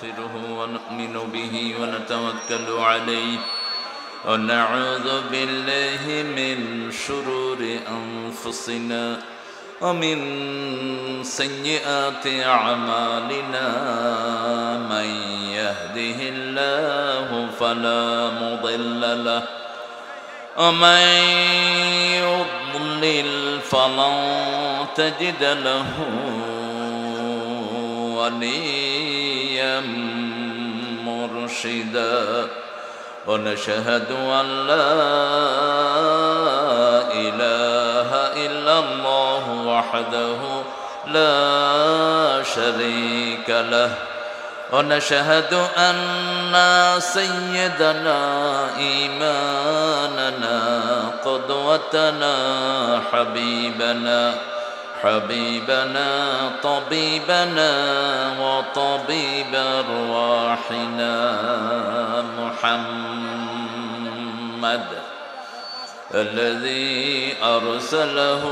ونستغفره ونؤمن به ونتوكل عليه ونعوذ بالله من شرور أنفسنا ومن سيئات أعمالنا من يهده الله فلا مضل له ومن يضلل فلن تجد له وليا مرشدا ونشهد أن لا إله إلا الله وحده لا شريك له ونشهد أن سيدنا إمامنا قدوتنا حبيبنا طبيبنا وطبيب أرواحنا محمد الذي أرسله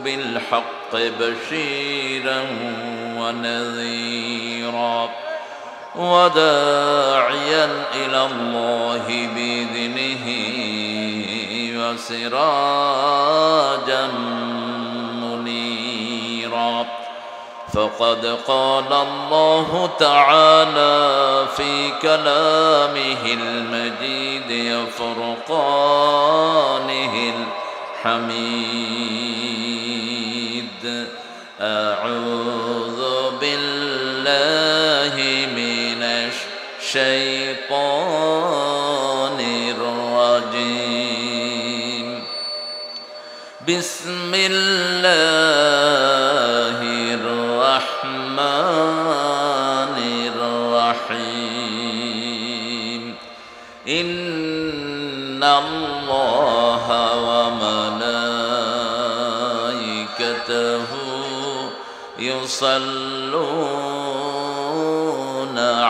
بالحق بشيرا ونذيرا وداعيا إلى الله بإذنه وسراجا منيرا فقد قال الله تعالى في كلامه المجيد وفرقانه الحميد أعوذ بالله من الشيطان الرجيم بسم الله الرحمن الرحيم إن الله وملائكته يصلون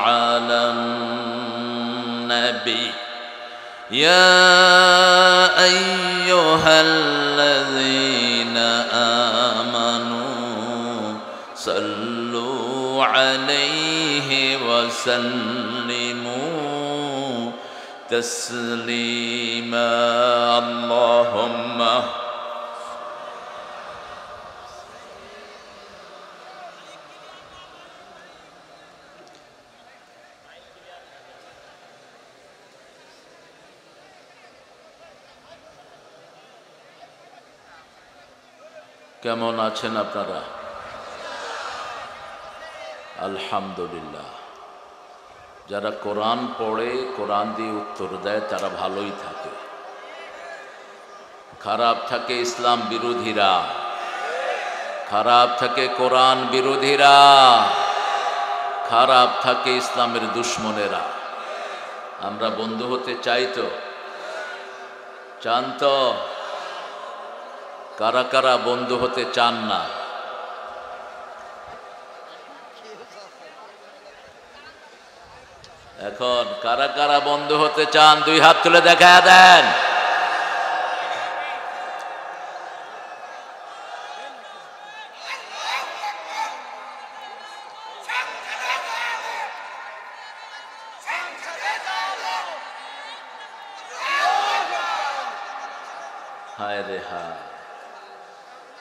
على النبي يا أيها الذين آمنوا صلوا عليه وسلموا تسليما اللهم কেমন আছেন আপনারা? আলহামদুলিল্লাহ। যারা কোরআন পড়ে, কোরআন দিয়ে উত্তর দেয়, তারা ভালোই থাকে। খারাপ থাকে ইসলাম বিরোধীরা, খারাপ থাকে কোরআন বিরোধীরা, খারাপ থাকে ইসলামের দুশ্মনেরা। আমরা বন্ধু হতে চাই তো? চান তো? কারা কারা বন্ধু হতে চান না? এখন কারা কারা বন্ধু হতে চান দুই হাত তুলে দেখা দেন। হায় রে হায়,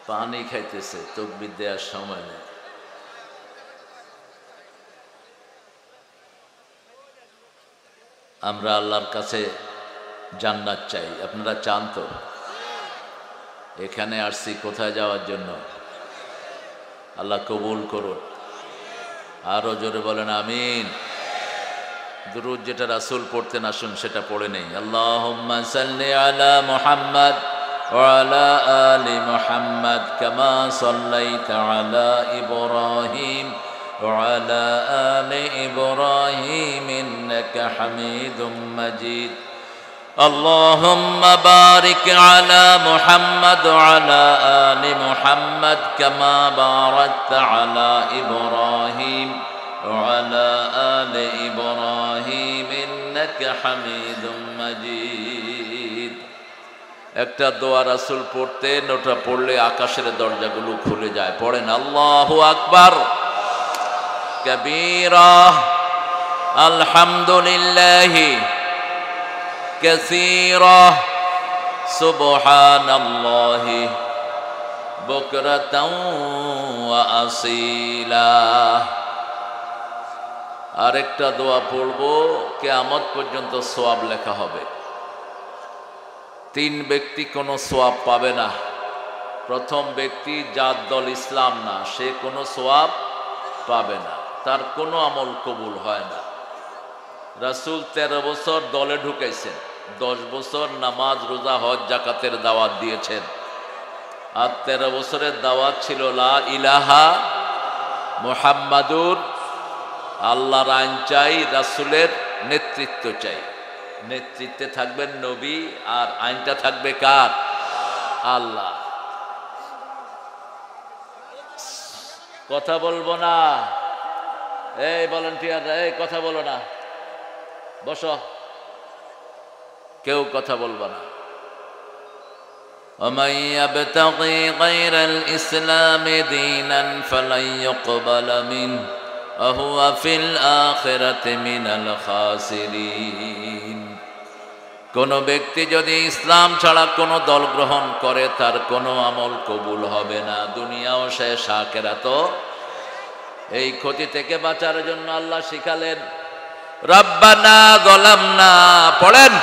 পানি খাইতেছে, তকবীর দেওয়ার সময় নেই। আমরা আল্লাহর কাছে জান্নাত চাই। আপনারা চান তো? এখানে আসছি কোথায় যাওয়ার জন্য? আল্লাহ কবুল করুন। আরো জোরে বলেন আমিন। দুরূদ যেটা রাসূল পড়তেন, আসুন সেটা পড়ে নেই। আল্লাহুম্মা সাল্লি আলা মুহাম্মাদ ওয়া আলা আলি মুহাম্মাদ কামা সাল্লাইতা আলা ইব্রাহিম ওয়া আলা আলি ইব্রাহিম ইন্নাকা হামিদুম মাজিদ। اللهم بارك على محمد وعلى آل محمد كما باركت على إبراهيم وعلى آل إبراهيم إنك حميد مجيد। একটা দোয়া রাসূল পড়তেন, ওটা পড়লে আকাশের দরজাগুলো খুলে যায়। পড়েন আল্লাহু আকবার। كبيرا الحمد لله كثيرا سبحان الله بكرة وأصيلا আরেকটা দোয়া পড়ব কিয়ামত পর্যন্ত সওয়াব লেখা হবে। তিন ব্যক্তি কোনো সওয়াব পাবে না। প্রথম ব্যক্তি যার দল ইসলাম না, সে কোনো সওয়াব পাবে না, তার কোনো আমল কবুল হয় না। রাসূল 13 বছর দলে ঢুকাইছেন, 10 বছর নামাজ রোজা হজ জাকাতের দাওয়াত দিয়েছেন, আর 13 বছরের দাওয়াত ছিল লা ইলাহা মুহাম্মাদুর, আল্লাহর আইন চাই, রাসূলের নেতৃত্ব চাই। নেতৃত্বে থাকবেন নবী, আর আইনটা থাকবে কার? আল্লাহ। কথা বলবো না, এই ভলান্টিয়াররা, এই কথা বলো না, বসো, কেউ কথা বলবো না। ومن يبتغي غير الإسلام دينا فلن يقبل منه وهو في الآخرة من الخاسرين। কোন ব্যক্তি যদি ইসলাম ছাড়া কোনো দল গ্রহণ করে, তার কোনো আমল কবুল হবে না, দুনিয়াও শেষ আখিরাতও। এই ক্ষতি থেকে বাঁচার জন্য আল্লাহ শিখালেন, রব্বানা যালামনা, পড়েন,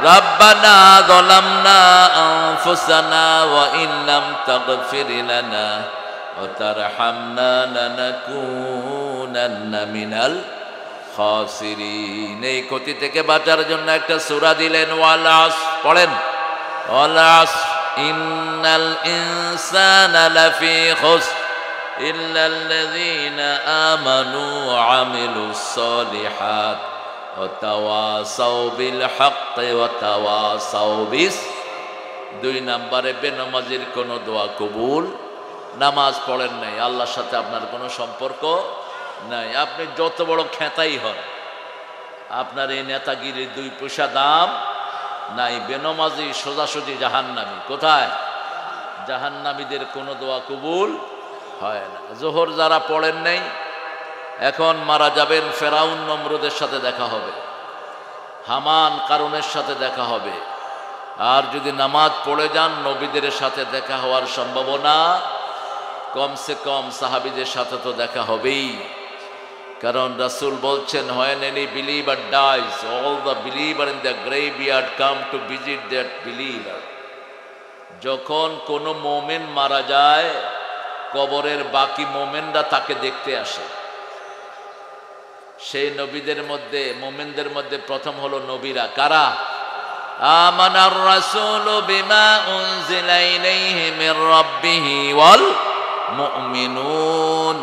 রব্বানা যালামনা আনফুসানা ওয়া ইন লাম তাগফির লানা ওয়া তারহামনা লানাকুনান্না মিনাল খাসিরিন। এই ক্ষতি থেকে বাঁচার জন্য একটা সূরা দিলেন, ওয়াল আসর, পড়েন, ওয়াল আসর ইন্নাল ইনসানা লাফি খুসর ইল্লাল্লাযীনা আমানু ওয়া আমিলুস সালিহাত ওয়া তাওয়াসাউ বিল হাক্কি ওয়া তাওয়াসাউ বিস। 2 নম্বরে বেনামাজির কোনো দোয়া কবুল। নামাজ পড়েন নাই, আল্লাহর সাথে আপনার কোনো সম্পর্ক নাই, আপনি যত বড় খেতাই হন, আপনার এই নেতাগিরির 2 পয়সা দাম নাই। বেনামাজি সোজাসুজি জাহান্নামী। কোথায়? জাহান্নামীদের কোনো দোয়া কবুল হয় না। জোহর যারা পড়েন নাই, এখন মারা যাবেন, ফেরাউন নমরুদের সাথে দেখা হবে, হামান কারুনের সাথে দেখা হবে। আর যদি নামাজ পড়ে যান, নবীদের সাথে দেখা হওয়ার সম্ভাবনা কমসে কম সাহাবীদের সাথে তো দেখা হবেই। কারণ রাসূল বলছেন, when any believer dies, all the believer in the graveyard come to visit that believer. যখন কোনো মুমিন মারা যায়, কবরের বাকি মুমিনরা তাকে দেখতে আসে। সেই নবীদের মধ্যে, মুমিনদের মধ্যে প্রথম হলো নবীরা। কারা? আমানার রাসূলু বিমা উনজিলা ইলাইহি মির রাব্বিহি ওয়াল মুমিনুন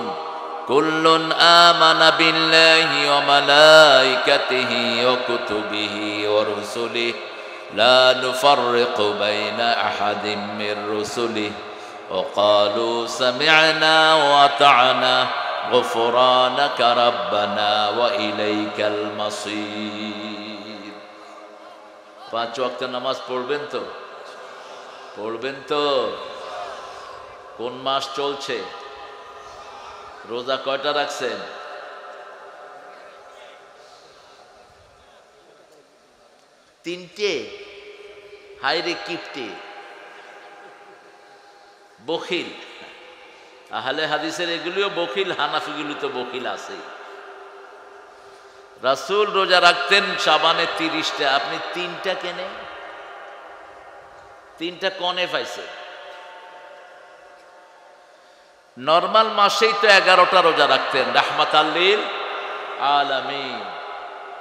কুল্লুন আমানা বিল্লাহি ওয়া মালাইকাতিহি ওয়া কুতুবিহি ওয়া রুসুলিহি লা নুফাররিকু বাইনা আহাদিম মির রুসুলিহি ওয়া ক্বালু সামি'না ওয়া আতা'না গুফরানাকা রাব্বানা ওয়া ইলাইকাল মাসির। 5 ওয়াক্ত নামাজ পড়বেন তো? পড়বেন তো? কোন মাস চলছে? রোজা কয়টা রাখছেন? 3টে। হায়রে কিপটে, বখিল। আহলে হাদিসের এগুলিও বখিল, হানাফিগুলি তো বখিল আছে। রাসূল রোজা রাখতেন শাবানে 30টা, আপনি 3টা কেনে? 3টা কনে পাইছে? নরমাল মাসেই তো 11টা রোজা রাখতেন, রাহমাতাল লিল আলামিন।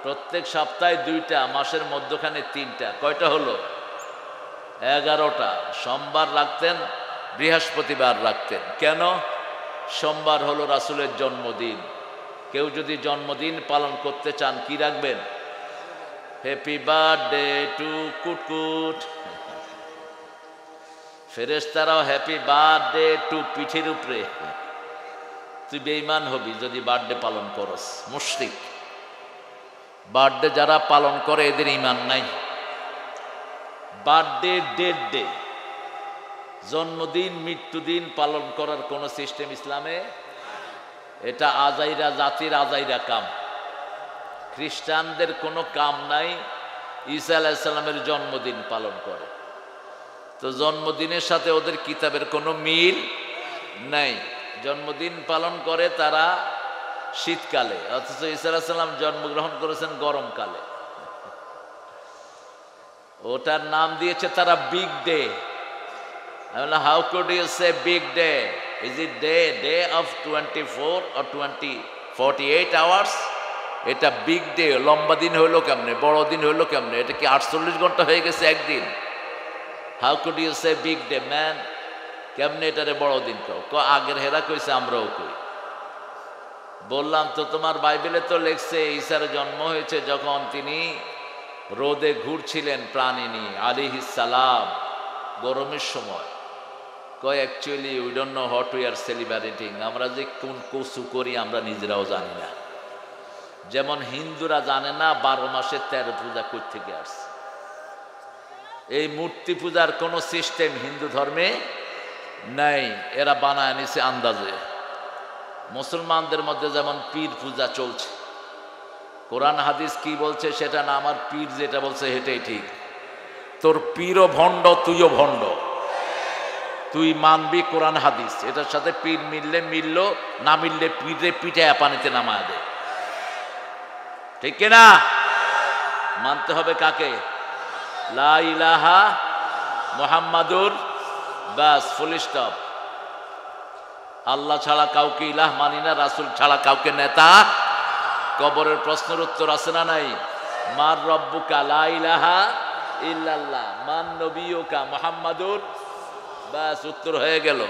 প্রত্যেক সপ্তাহে 2টা, মাসের মধ্যখানে 3টা, কয়টা হলো? 11টা। সোমবার রাখতেন, বৃহস্পতিবার রাখতেন। কেন? সোমবার হলো রাসূলের জন্মদিন। কেউ যদি জন্মদিন পালন করতে চান, কি রাখবেন? Happy birthday to Kutkut. ফেরেশতারাও হ্যাপি বার্থডে টু পিঠের উপরে। তুই বেঈমান হবি যদি বার্থডে পালন করস, মুশরিক। বার্থডে যারা পালন করে এদের ঈমান নাই। বার্থডে ডেট ডে, জন্মদিন মৃত্যুদিন পালন করার কোন সিস্টেম ইসলামে। এটা আজাইরা জাতির আজাইরা কাম। খ্রিস্টানদের কোনো কাম নাই, ঈসা আলাইহিস সালামের জন্মদিন পালন করে। তো জন্মদিনের সাথে ওদের কিতাবের কোনো মিল নাই। জন্মদিন পালন করে তারা শীতকালে, অথচ ঈসা আলাইহিস সালাম জন্মগ্রহণ করেছেন গরমকালে। ওটার নাম দিয়েছে তারা big day. How could you say big day? Is it day of 24 or 48 hours? এটা বিগ ডে, লম্বা দিন হইলো কেমনে, বড় দিন হইলো কেমনে? এটা কি 48 ঘন্টা হয়ে গেছে একদিন? How could you say big day man? কেমনে এটারে বড় দিন কও? আগের হেরা কইছে, আমরাও কই। বললাম তো তোমার বাইবেলে তো লেখছে ঈসার জন্ম হয়েছে যখন তিনি রোদে ঘুরছিলেন প্রাণী নিয়ে আলাইহিস সালাম, গরমের সময়। কয় actually we don't know what we are celebrating. আমরা যে কোন কসু করি আমরা নিজেরাও জানি না। যেমন হিন্দুরা জানে না 12 মাসে 13 পূজা কই থেকে আসছে। এই মূর্তি পূজার কোনো সিস্টেম হিন্দু ধর্মে নাই, এরা বানায় নিছে আন্দাজে। মুসলমানদের মধ্যে যেমন পীর পূজা চলছে, কোরআন হাদিস কি বলছে সেটা না, আমার পীর যেটা বলছে সেটাই ঠিক। তোর পীরও ভণ্ড, তুইও ভণ্ড। তুই মানবি কোরআন হাদিস, এটার সাথে পীর মিললে মিলল, না মিললে পীরে পিঠে পানিতে নামায় দে। ঠিক কিনা? মানতে হবে কাকে? লা ইলাহা মুহাম্মাদুর, বাস, ফুল স্টপ। আল্লাহ ছাড়া কাউকে ইলাহ মানি না, রাসূল ছাড়া কাউকে নেতা। কবরের প্রশ্নের উত্তর আছে না নাই? মার রব্বুকা, লা ইলাহা ইল্লাল্লাহ। মান নবিয়ুকা, মুহাম্মাদুর, বাস, উত্তর হয়ে গেল।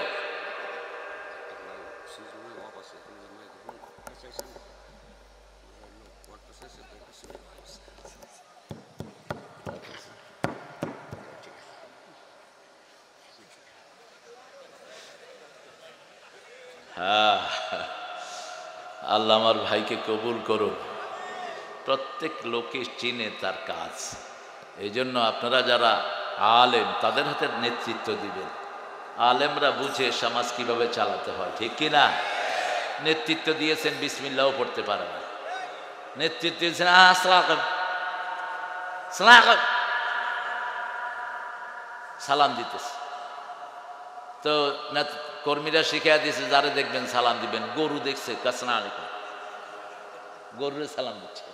হ্যাঁ, আল্লাহ আমার ভাইকে কবুল করুন। প্রত্যেক লোকে চিনে তার কাজ। এই জন্য আপনারা যারা আলেম তাদের হাতে নেতৃত্ব দিবেন। আলেমরা বুঝে সমাজ কিভাবে চালাতে হয়, ঠিক কিনা? নেতৃত্ব দিয়েছেন, বিসমিল্লাহও পড়তে পারে না। নেতৃত্ব দিয়েছেন সালাম দিতেছে। তো কর্মীরা শিখিয়ে দিয়েছে যারা দেখবেন সালাম দিবেন। গরু দেখছে কাসনা আলাইকুম, গরুরে সালাম দিচ্ছে।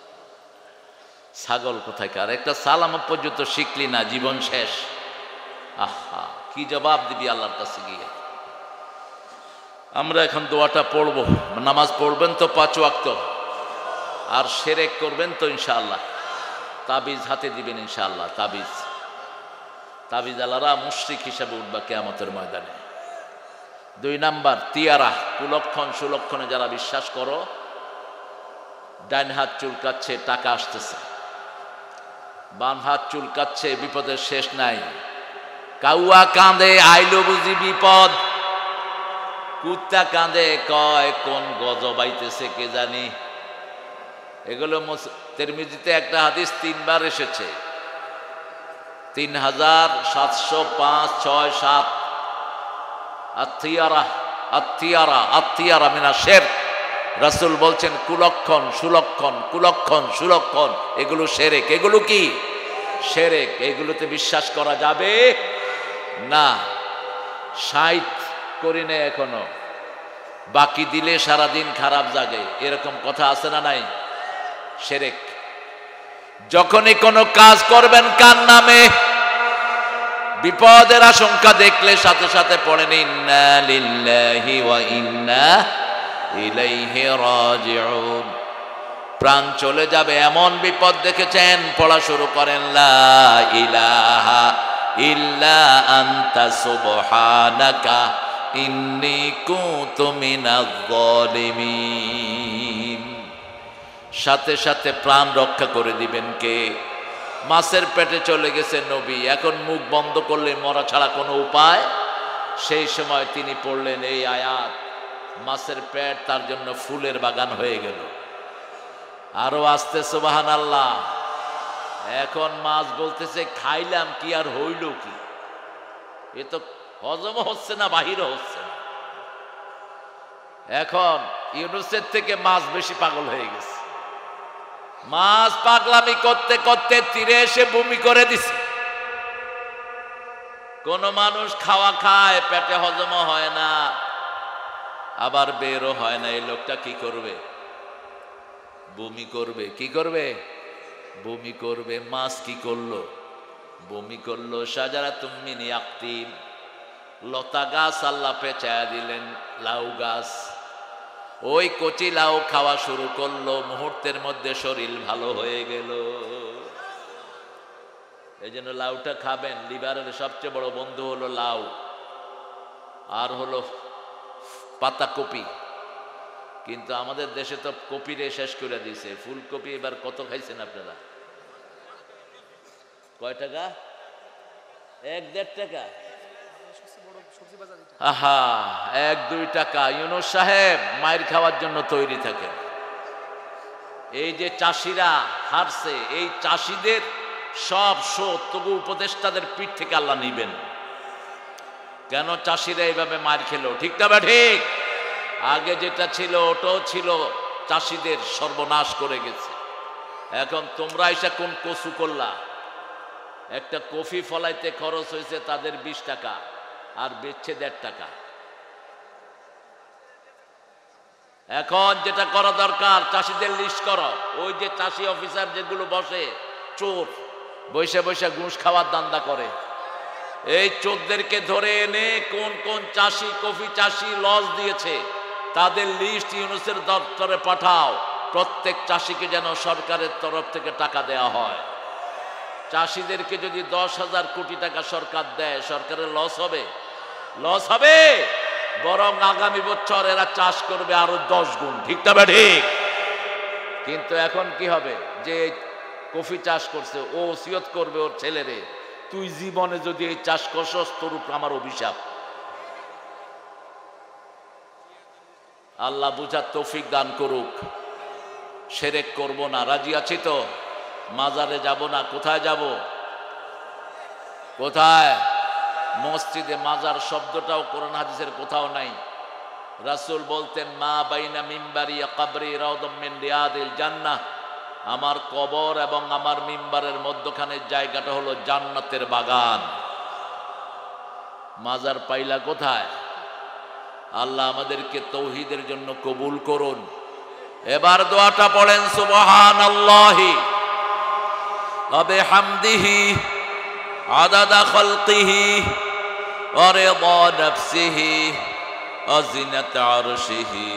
ছাগল কোথায়কার? একটা সালাম পর্যন্ত শিখলি না, জীবন শেষ। আহা, কি জবাব দিবি আল্লাহর কাছে গিয়ে? আমরা এখন দোয়াটা পড়বো। নামাজ পড়বেন তো 5 ওয়াক্ত, আর শিরক করবেন তো ইনশাআল্লাহ। তাবিজ হাতে দিবেন ইনশাআল্লাহ। তাবিজ আলারা মুশরিক হিসাবে উঠবা কিয়ামতের ময়দানে। 2 নাম্বার, তিয়ারা, কুলক্ষণ সুলক্ষণে যারা বিশ্বাস করো। ডাইন হাত চুলকাচ্ছে, টাকা আসতেছে। বাম হাত চুলকাচ্ছে, বিপদের শেষ নাই। কাউয়া কাঁদে, আইলো বুঝি বিপদ। কুত্তা কাঁদে, কয় কোন গজব আইতেছে কে জানি। এগুলো তিরমিজিতে একটা হাদিস 3 বার এসেছে, 3705, 6, 7। আত্তিয়ারা মিনা শিরক। রাসূল বলছেন কুলক্ষণ সুলক্ষণ, কুলক্ষণ সুলক্ষণ এগুলো শিরক। এগুলো কি? শিরক। এগুলোতে বিশ্বাস করা যাবে না। 60 করি না এখনো, বাকি দিলে সারাদিন খারাপ জাগে, এরকম কথা আছে না নাই? শিরক। যখনই কোনো কাজ করবেন কার নামে, বিপদের আশঙ্কা দেখলে সাথে সাথে পড়েন ইন্না লিল্লাহি ওয়া ইন্না ইলাইহি রাজিউন। প্রাণ চলে যাবে এমন বিপদ দেখেছেন, পড়া শুরু করেন লা ইলাহা ইল্লা আনতা সুবহানাকা ইন্নী কুনতু মিনাজ জালিমিন। সাথে সাথে প্রাণ রক্ষা করে দিবেন কে? মাছের পেটে চলে গেছে নবী, এখন মুখ বন্ধ করলে মরা ছাড়া কোনো উপায়। সেই সময় তিনি পড়লেন এই আয়াত, মাছের পেট তার জন্য ফুলের বাগান হয়ে গেল। আরো আসতে সুবহানাল্লাহ। এখন মাছ বলতেছে খাইলাম কি আর হইল কি? এ তো হজম হচ্ছে না, বাহিরও হচ্ছে না। এখন ইউনুসের থেকে মাছ বেশি পাগল হয়ে গেছে। মাছ পাগলামি করতে করতে তীরে এসে বমি করে দিছে। কোন মানুষ খাওয়া খায়, পেটে হজম হয় না, আবার বেরও হয় না, এই লোকটা কি করবে? বমি করবে। কি করবে? বমি করবে। মাছ কি করলো? বমি করলো। শাজারাতুম মিন ইয়াকতিন, লতা গাছ আল্লাহ পেঁচায়া দিলেন, লাউ গাছ। ওই কচি লাউ খাওয়া শুরু করলো, মুহূর্তের মধ্যে শরীর ভালো হয়ে গেল। এই জন্য লাউটা খাবেন। লিভারের সবচেয়ে বড় বন্ধু হলো লাউ, আর হলো পাতাকপি। কিন্তু আমাদের দেশে তো কপিরে শেষ করে দিয়েছে। ফুলকপি এবার কত খাইছেন আপনারা? কয় টাকা? 1-1.5 টাকা। আহা, 1-2 টাকা। ইউনুস সাহেব মায়ের খাওয়ার জন্য তৈরি থাকেন। এই যে চাষিরা হারছে, এই চাষিদের সব শোধ তবু উপদেষ্টাদের পিঠ থেকে আল্লাহ নিবেন। কেন চাষিরা এইভাবে মার খেলো? ঠিক না বা ঠিক? আগে যেটা ছিল ওটাও ছিল চাষিদের সর্বনাশ করে গেছে। এখন তোমরা এসে কোন কসু করলা? একটা কফি ফলাইতে খরচ হয়েছে তাদের 20 টাকা, আর বেচছে 1.5 টাকা। এখন যেটা করা দরকার, চাষিদের লিস্ট করো। ওই যে চাষি অফিসার যেগুলো বসে, চোর বৈশা বৈশা ঘুষ খাওয়ার দান্দা করে, এই চোরদেরকে ধরে এনে কোন কোন চাষি কফি চাষি লস দিয়েছে তাদের লিস্ট ইউনুসের দপ্তরে পাঠাও। প্রত্যেক চাষিকে যেন সরকারের তরফ থেকে টাকা দেয়া হয়। চাষিদেরকে যদি 10,000 কোটি টাকা সরকার দেয়, সরকারের লস হবে? লস হবে? বরং আগামী বছর এরা চাষ করবে আরো 10 গুণ। ঠিক না ঠিক? কিন্তু এখন কি হবে? যে কফি চাষ করছে ও ওসিয়ত করবে ওর ছেলেরে, তুই জীবনে যদি এই চাষ করছস তোর উপর আমার অভিশাপ। আল্লাহ বুঝার তৌফিক দান করুক। শিরক করব না, রাজি আছি তো? মাজারে যাব না। কোথায় যাব? কোথায়? মসজিদে। মাজার শব্দটাও কোরআন হাদিসের কোথাও নাই। রাসূল বলতেন, মা বাইনা মিম্বারি কবরি রাউদাম মিন রিয়াদিল জান্নাহ, আমার কবর এবং আমার মিম্বারের মধ্যখানের জায়গাটা হলো জান্নাতের বাগান। মাজার পাইলা কোথায়? আল্লাহ আমাদেরকে তৌহিদের জন্য কবুল করুন। এবার দোয়াটা পড়েন, সুবহানাল্লাহি ওয়া বিহামদিহি আদাদা খালকিহি ওয়া রিদা নাফসিহি ওয়া জিনাতা আরশিহি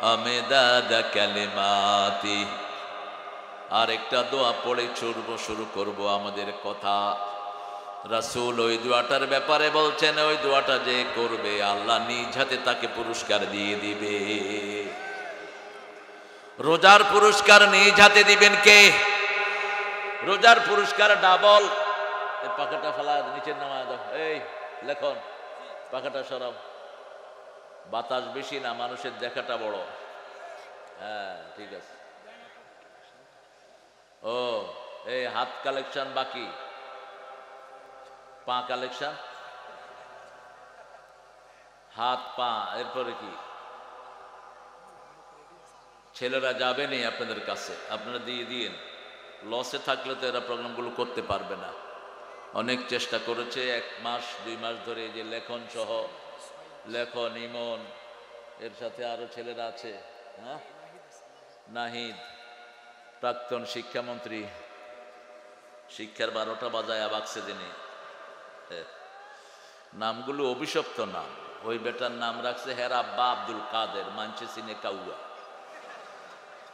ওয়া মিদাদা কালিমাতিহি। আরেকটা দোয়া পড়ে শুরু করব আমাদের কথা। রাসূল ওই দোয়াটার ব্যাপারে বলছেন, ওই দোয়াটা যে করবে আল্লাহ নিজ হাতে তাকে পুরস্কার দিয়ে দিবে। রোজার পুরস্কার নিজ হাতে দিবেন কে? রোজার পুরস্কার ডাবল। এই পাখাটা ফেলা নিচের নামায় দাও। এই লেখন পাখাটা সরাও। বাতাস বেশি না, মানুষের দেখাটা বড়। হ্যাঁ ঠিক আছে। ও এই হাত কালেকশন বাকি, পা কালেকশন, হাত পা, এরপরে কি? ছেলেরা যাবেনি আপনাদের কাছে, আপনারা দিয়ে দিন। লসে থাকলে তো এরা প্রোগ্রামগুলো করতে পারবে না। অনেক চেষ্টা করেছে 1 মাস 2 মাস ধরে, যে লেখন সহ, লেখন, ইমন, এর সাথে আরো ছেলেরা আছে। হ্যাঁ, নাহিদ প্রাক্তন শিক্ষামন্ত্রী, শিক্ষার 12টা বাজায় বাক্সে দিনে। নামগুলো অভিশপ্ত নাম। ওই বেটার নাম রাখছে হের আব্বা আব্দুল কাদের, মানছে সিনে কাউয়া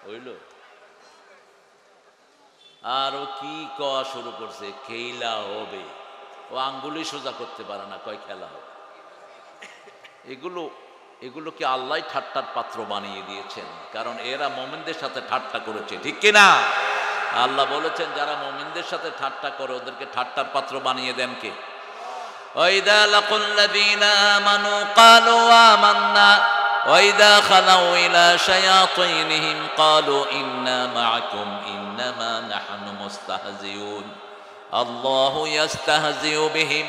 হইল। আর ও কি কওয়া শুরু করছে, খেলা হবে। ও আঙ্গুলি সোজা করতে পারে না, কয় খেলা হবে। এগুলো কি আল্লাহ ঠাট্টার পাত্র বানিয়ে দিয়েছেন? কারণ এরা মুমিনদের সাথে ঠাট্টা করেছে, ঠিক কিনা? আল্লাহ বলেছেন যারা মুমিনদের সাথে ঠাট্টা করে ওদেরকে ঠাট্টার পাত্র বানিয়ে দেন কে? ওয়াইদা লাকুল্লাযীনা আমানু ক্বালু আমান্না ওয়াইদা খালাউ ইলা শায়াতিনহিম ক্বালু ইন্না মাআকুম ইন্নামা নাহনু মুস্তাহজিউন আল্লাহু ইস্তাহজিউ বিহিম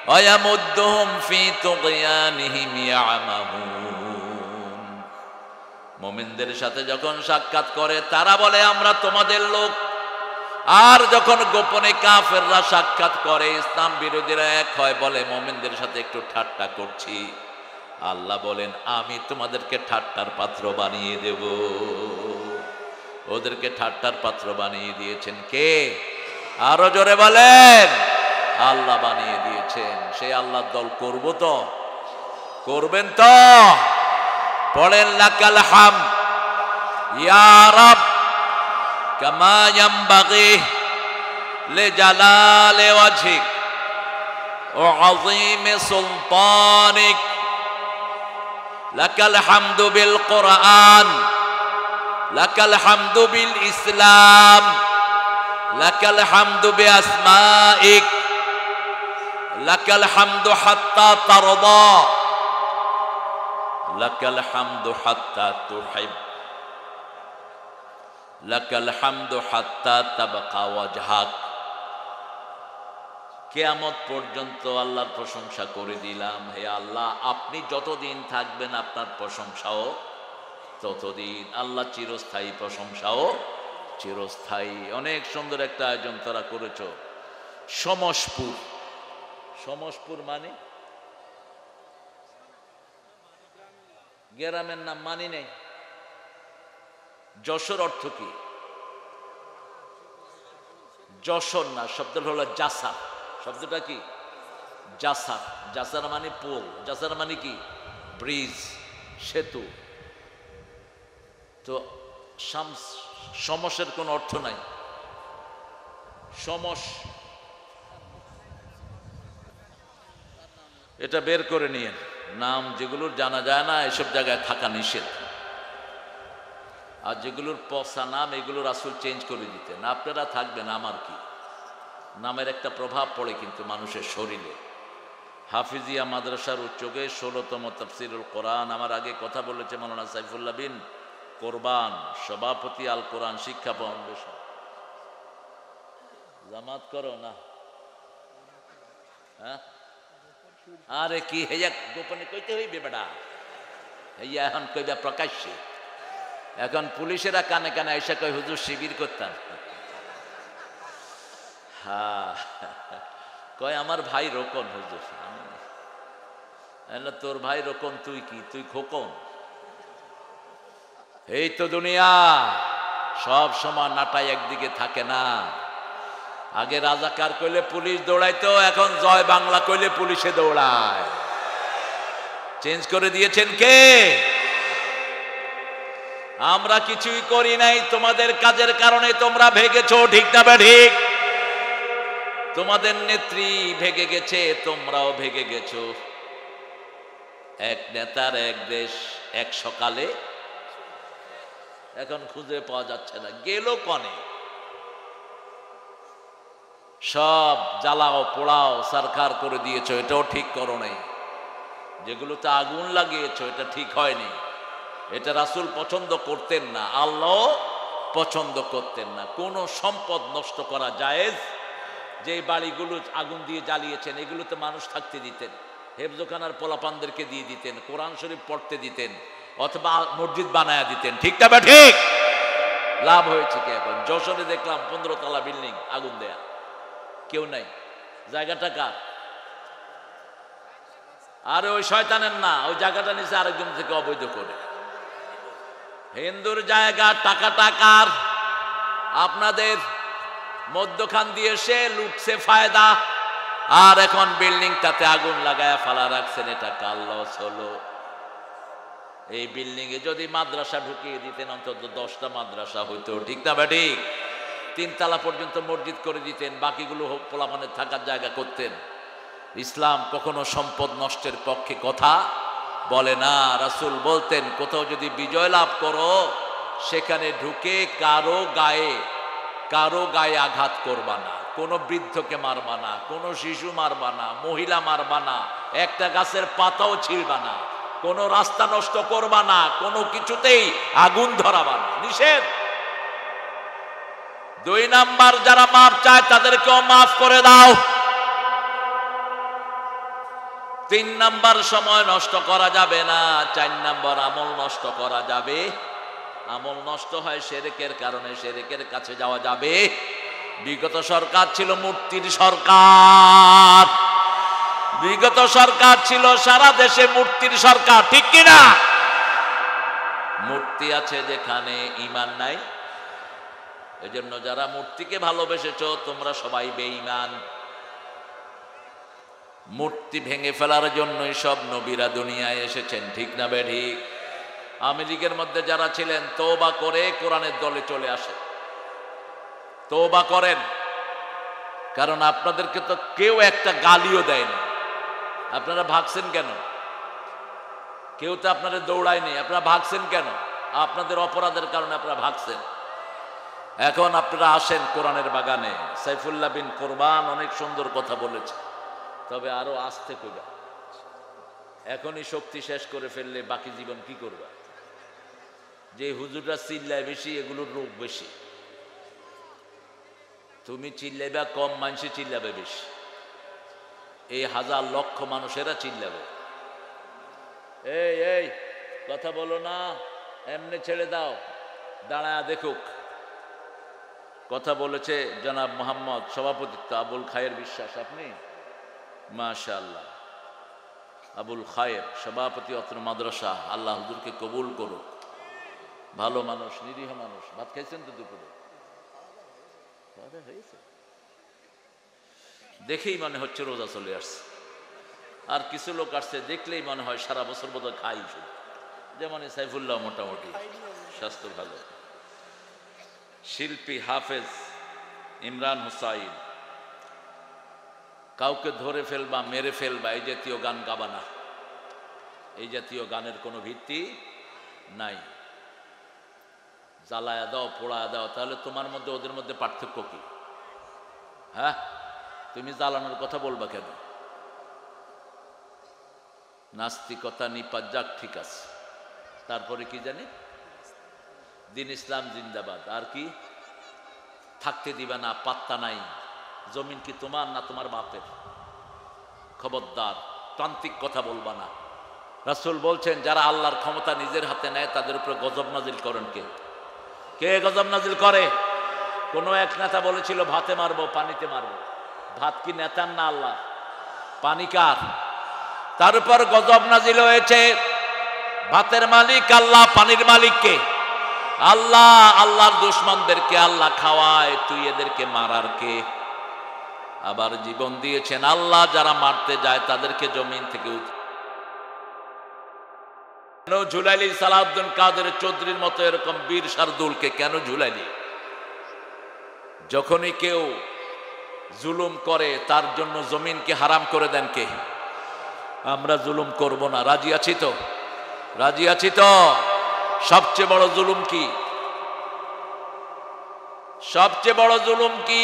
ওয়া ইয়ামুদ্দুহুম ফি তুগয়ানিহিম ইয়ামাহুন। মুমিনদের সাথে যখন সাক্ষাৎ করে তারা বলে আমরা তোমাদের লোক, আর যখন গোপনে কাফেররা সাক্ষাৎ করে ইসলাম বিরোধীরা এক হয় বলে মুমিনদের সাথে একটু ঠাট্টা করছি। আল্লাহ বলেন আমি তোমাদেরকে ঠাট্টার পাত্র বানিয়ে দেব। ওদেরকে ঠাট্টার পাত্র বানিয়ে দিয়েছেন কে? আরো জোরে বলেন। আল্লাহ বানিয়ে দিয়েছেন। সেই আল্লাহর দল করব তো? করবেন তো? পড়েন লাকাল হাম ইয়া রাব কামা ইয়ামবাগি লিজালালি ওয়াজহিক ওয়া আযীমি সুলতানিক। লাকাল হামদু বিল কুরআন, লাকাল হামদু বিল ইসলাম, লাকাল হামদু বিআসমাইক, লাকাল হামদু হাত্তা তারদা, লাকাল হামদু হাত্তা তুহিব, লাকাল হামদু হাত্তা তাবকা ওয়াজহাক। কিয়ামত পর্যন্ত আল্লাহর প্রশংসা করে দিলাম। হে আল্লাহ, আপনি যতদিন থাকবেন আপনার প্রশংসাও ততদিন। আল্লাহ চিরস্থায়ী, প্রশংসাও চিরস্থায়ী। অনেক সুন্দর একটা আয়োজন তারা করেছ। সমসপুর, সমসপুর মানে গ্রামের নাম মানি নেই। যশোর অর্থ কি? যশোর না, শব্দটা হলো জাসার। শব্দটা কি? জাসার। জাসার মানে পোল, জাসার মানে কি? ব্রিজ, সেতু। তো সমসের কোন অর্থ নাই। সমস এটা বের করে নিয়েন। নাম যেগুলোর জানা যায় না এসব জায়গায় থাকা নিষেধ। আর যেগুলোর পচা নাম এগুলো রাসূল চেঞ্জ করে দিতেন। আপনারা থাকবেন, আমার কি? নামের একটা প্রভাব পড়ে কিন্তু মানুষের শরীরে। হাফিজিয়া মাদ্রাসার উদ্যোগে 16তম তাফসিরুল কোরআন, আমার আগে কথা বলেছে মাওলানা সাইফুল্লাহ বিন কোরবান, সভাপতি আল কোরআন শিক্ষা ফাউন্ডেশন। জামাত করো না? হ্যাঁ, আরে কি হেয়া গোপনে কইতে হইবে বেটা? হেয়া এখন কইবা প্রকাশ্যে। এখন পুলিশেরা কানে কানে এসে কই হুজুর শিবির করতাম। হ্যাঁ, কয় আমার ভাই রোকন হুজুর। তোর ভাই রোকন, তুই কি? তুই খোকন। এই তো দুনিয়া, সব সময় নাটাই একদিকে থাকে না। আগে রাজাকার কইলে পুলিশ দৌড়াইতো, এখন জয় বাংলা কইলে পুলিশে দৌড়ায়। চেঞ্জ করে দিয়েছেন কে? আমরা কিছুই করি নাই, তোমাদের কাজের কারণে তোমরা ভেগেছো। ঠিক না ঠিক? তোমাদের নেত্রী ভেগে গেছে, তোমরাও ভেগে গেছো। এক নেতার এক দেশ, এক সকালে। এখন খুঁজে পাওয়া যাচ্ছে না, গেল কনে। সব জ্বালাও পোড়াও সরকার করে দিয়েছো, এটাও ঠিক করো নাই। যেগুলোতে আগুন লাগিয়েছো এটা ঠিক হয়নি। এটা রাসূল পছন্দ করতেন না, আল্লাহ পছন্দ করতেন না। কোন সম্পদ নষ্ট করা জায়েজ? যে বাড়িগুলো আগুন দিয়ে জ্বালিয়েছেন এগুলোতে মানুষ থাকতে দিতেন, হেফজখানার পোলাপানদেরকে দিয়ে দিতেন, কোরআন শরীফ পড়তে দিতেন, অথবা মসজিদ বানায়া দিতেন। ঠিক না ঠিক? লাভ হয়েছে কি? এখন যশোরে দেখলাম 15 তলা বিল্ডিং আগুন দেয়া, কেউ নাই। জায়গাটা কার? আরে ওই শয়তানের না, ওই জায়গাটা নিচে আরেকজন থেকে অবৈধ করে। হিন্দুর জায়গা, টাকাটা কার? আপনাদের। মধ্যখান দিয়ে সে লুটছে ফায়দা, আর এখন বিল্ডিংটাতে আগুন লাগায় ফালা রাখছেন। এটা কার লস হলো? এই বিল্ডিং এ যদি মাদ্রাসা ঢুকিয়ে দিতেন, অন্তত 10টা মাদ্রাসা হইতো। ঠিক না ঠিক? 3 তলা পর্যন্ত মসজিদ করে দিতেন, বাকিগুলো পোলাপানের থাকার জায়গা করতেন। ইসলাম কখনো সম্পদ নষ্টের পক্ষে কথা বলে না। রাসূল বলতেন কোথাও যদি বিজয় লাভ করো, সেখানে ঢুকে কারো গায়ে আঘাত করবা না, কোনো বৃদ্ধকে মারবা না, কোনো শিশু মারবা না, মহিলা মারবা না, একটা গাছের পাতাও ছিঁড়বা না, কোনো রাস্তা নষ্ট করবা না, কোনো কিছুতেই আগুন ধরাবা না, নিষেধ। 2 নাম্বার, যারা মাফ চায় তাদেরকেও মাফ করে দাও। 3 নাম্বার, সময় নষ্ট করা যাবে না। 4 নাম্বার, আমল নষ্ট করা যাবে আমল নষ্ট হয় শিরকের কারণে, শিরকের কাছে যাওয়া যাবে। বিগত সরকার ছিল মূর্তির সরকার, বিগত সরকার ছিল সারা দেশে মূর্তির সরকার, ঠিক কিনা? মূর্তি আছে যেখানে ঈমান নাই। এজন্য যারা মূর্তিকে ভালোবেসেছো তোমরা সবাই বেঈমান। মূর্তি ভেঙে ফেলার জন্যই সব নবীরা দুনিয়ায় এসেছেন, ঠিক না বেঠিক? আমেরিকার মধ্যে যারা ছিলেন তওবা করে কোরআনের দলে চলে আসে, তওবা করেন। কারণ আপনাদেরকে তো কেউ একটা গালিও দেয়নি, আপনারা ভাগছেন কেন? কেউ তো আপনাদের দৌড়ায়নি, আপনারা ভাগছেন কেন? আপনাদের অপরাধের কারণে আপনারা ভাগছেন। এখন আপনারা আসেন কোরআনের বাগানে। সাইফুল্লাহ বিন কোরবান অনেক সুন্দর কথা বলেছে, তবে আরো আস্তে কইবা। এখনই শক্তি শেষ করে ফেললে বাকি জীবন কি করবা? যে হুজুররা চিল্লায় বেশি, এগুলোর রোগ বেশি। তুমি চিল্লাইবা কম, মানুষে চিল্লাবে বেশি। এই হাজার লক্ষ মানুষেরা চিল্লাবে। এই এই কথা বলো না, এমনি ছেড়ে দাও, দাঁড়ায় দেখুক। কথা বলেছে জনাব মোহাম্মদ, সভাপতিত্ব আবুল খায়ের বিশ্বাস। আপনি মাশাআল্লাহ, আবুল খায়ের সভাপতি অত্র মাদ্রাসা। আল্লাহ হুজুরকে কবুল করুক। ভালো মানুষ, নিরীহ মানুষ। ভাত খাইছেন তো দুপুরে? হয়েছে দেখেই মনে হচ্ছে রোজা চলে আসছে। আর কিছু লোক আসছে দেখলেই মনে হয় সারা বছর বোধহয় খাই শুধু। যেমন সাইফুল্লাহ মোটামুটি স্বাস্থ্য ভালো। শিল্পী হাফেজ ইমরান হুসাইন, কাউকে ধরে ফেলবা, মেরে ফেলবা, এই জাতীয় গান গাবা না। এই জাতীয় গানের কোনো ভিত্তি নাই। জ্বালায়া দাও, পোড়ায়া দাও, তাহলে তোমার মধ্যে ওদের মধ্যে পার্থক্য কি? হ্যাঁ, তুমি জ্বালানোর কথা বলবা কেন? নাস্তিকতা নিপাত যাক, ঠিক আছে। তারপরে কি জানি, দিন ইসলাম জিন্দাবাদ। আর কি? থাকতে দিবা না, পাত্তা নাই। জমিন কি তোমার না তোমার বাপের? খবরদার, তান্ত্রিক কথা বলবা না। রাসূল বলছেন যারা আল্লাহর ক্ষমতা নিজের হাতে নেয় তাদের উপরে গজব নাজিল করেন কে? কে গজব নাজিল করে? কোন এক নেতা বলেছিল ভাতে মারবো, পানিতে মারবো। ভাত কি নেতার না আল্লাহ? পানি কার? তার উপর গজব নাজিল হয়েছে। ভাতের মালিক আল্লাহ, পানির মালিক কে? আল্লাহ। আল্লাহর দুশমনদেরকে আল্লাহ খাওয়ায়, তুই এদেরকে মারার কে? আবার জীবন দিয়েছেন আল্লাহ, যারা মারতে যায় তাদেরকে জমিন থেকে কেন ঝুলাইলি? সালাউদ্দিন কাদের চৌধুরীর মতো এরকম বীর শার্দুলকে কেন ঝুলাইলি? যখনই কেউ জুলুম করে তার জন্য জমিনকে হারাম করে দেন কে? আমরা জুলুম করব না। রাজি আছি তো? রাজি আছি তো? সবচেয়ে বড় জুলুম কি? সবচেয়ে বড় জুলুম কি?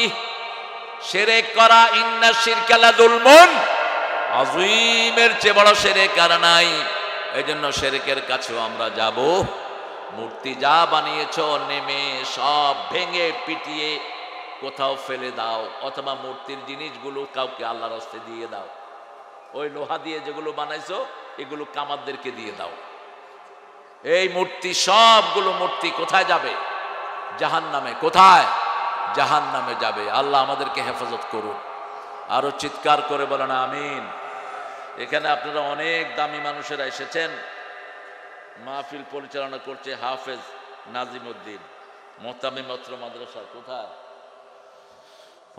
শিরক করা। ইন্না শিরকা লাযুলমুন আযীম। এর চেয়ে বড় শিরক আর নাই। এজন্য শিরকের কাছেও আমরা যাব। মূর্তি যা বানিয়েছো নেমে সব ভেঙে পিটিয়ে কোথাও ফেলে দাও, অথবা মূর্তির জিনিসগুলো কাউকে আল্লাহর রাস্তায় দিয়ে দাও। ওই লোহা দিয়ে যেগুলো বানাইছো এগুলো কামারদেরকে দিয়ে দাও। এই মূর্তি, সবগুলো মূর্তি কোথায় যাবে? জাহান্নামে। কোথায়? জাহান্নামে যাবে। আল্লাহ আমাদেরকে হেফাজত করুন। আরো চিৎকার করে বলেন আমিন। এখানে আপনারা অনেক দামি মানুষেরা এসেছেন। মাহফিল পরিচালনা করছে হাফেজ নাজিমউদ্দিন, মোহতামিম অত্র মাদ্রাসা। কোথায়?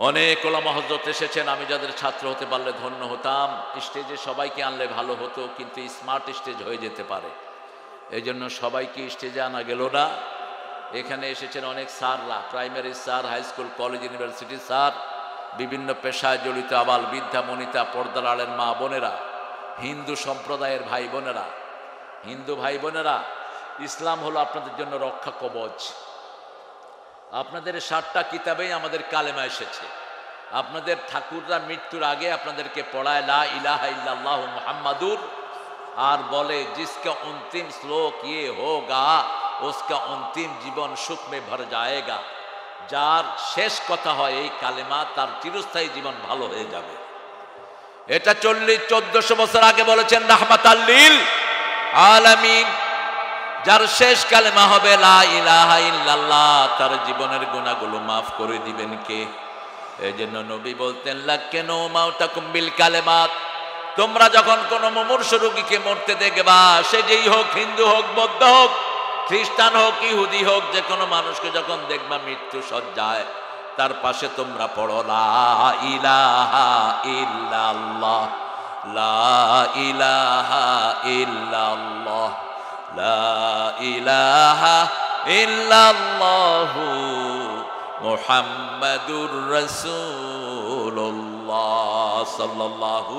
অনেক ওলামা হযরত এসেছেন। আমি যাদের ছাত্র হতে পারলে ধন্য হতাম। স্টেজে সবাইকে আনলে ভালো হতো, কিন্তু স্মার্ট স্টেজ হয়ে যেতে পারে। এই জন্য সবাইকে স্টেজে আনা গেল না। এখানে এসেছেন অনেক স্যাররা, primary sir, high school, college, university sir, বিভিন্ন পেশায় জড়িত আবাল বৃদ্ধা বনিতা, পর্দার আড়ের মা বোনেরা, হিন্দু সম্প্রদায়ের ভাই বোনেরা। হিন্দু ভাই বোনেরা, ইসলাম হলো আপনাদের জন্য রক্ষা কবচ। আপনাদের 7টা কিতাবেই আমাদের কালেমা এসেছে। আপনাদের ঠাকুররা মৃত্যুর আগে আপনাদেরকে পড়ায় লা ইলাহা ইল্লাল্লাহু মুহাম্মাদুর, আর বলে जिसका अंतिम श्लोक ये होगा उसका अंतिम जीवन सुख में भर जाएगा। যার শেষ কথা হয় এই কালেমা, তার চিরস্থায়ী জীবন ভালো হয়ে যাবে। এটা 1400 বছর আগে বলেছেন রাহমাতাল লিল আলামিন। যার শেষ কালেমা হবে লা ইলাহা ইল্লাল্লাহ, তার জীবনের গুনাহগুলো মাফ করে দিবেন কে? এই জন্য নবী বলতেন লাক্কিনু মাউতাকুম বিল কালেমাত। তোমরা যখন কোন মুমূর্ষু রোগীকে মরতে দেখবা, সে যেই হোক, হিন্দু হোক, বৌদ্ধ হোক, খ্রিস্টান হোক, ইহুদি হোক, যে কোনো মানুষকে যখন দেখবা মৃত্যু সজ্জায়, তার পাশে তোমরা পড়ো লা ইলাহা ইল্লাল্লাহ, লা ইলাহা ইল্লাল্লাহ, লা ইলাহা ইল্লাল্লাহু মুহাম্মাদুর রাসূলুল্লাহ সাল্লাল্লাহু।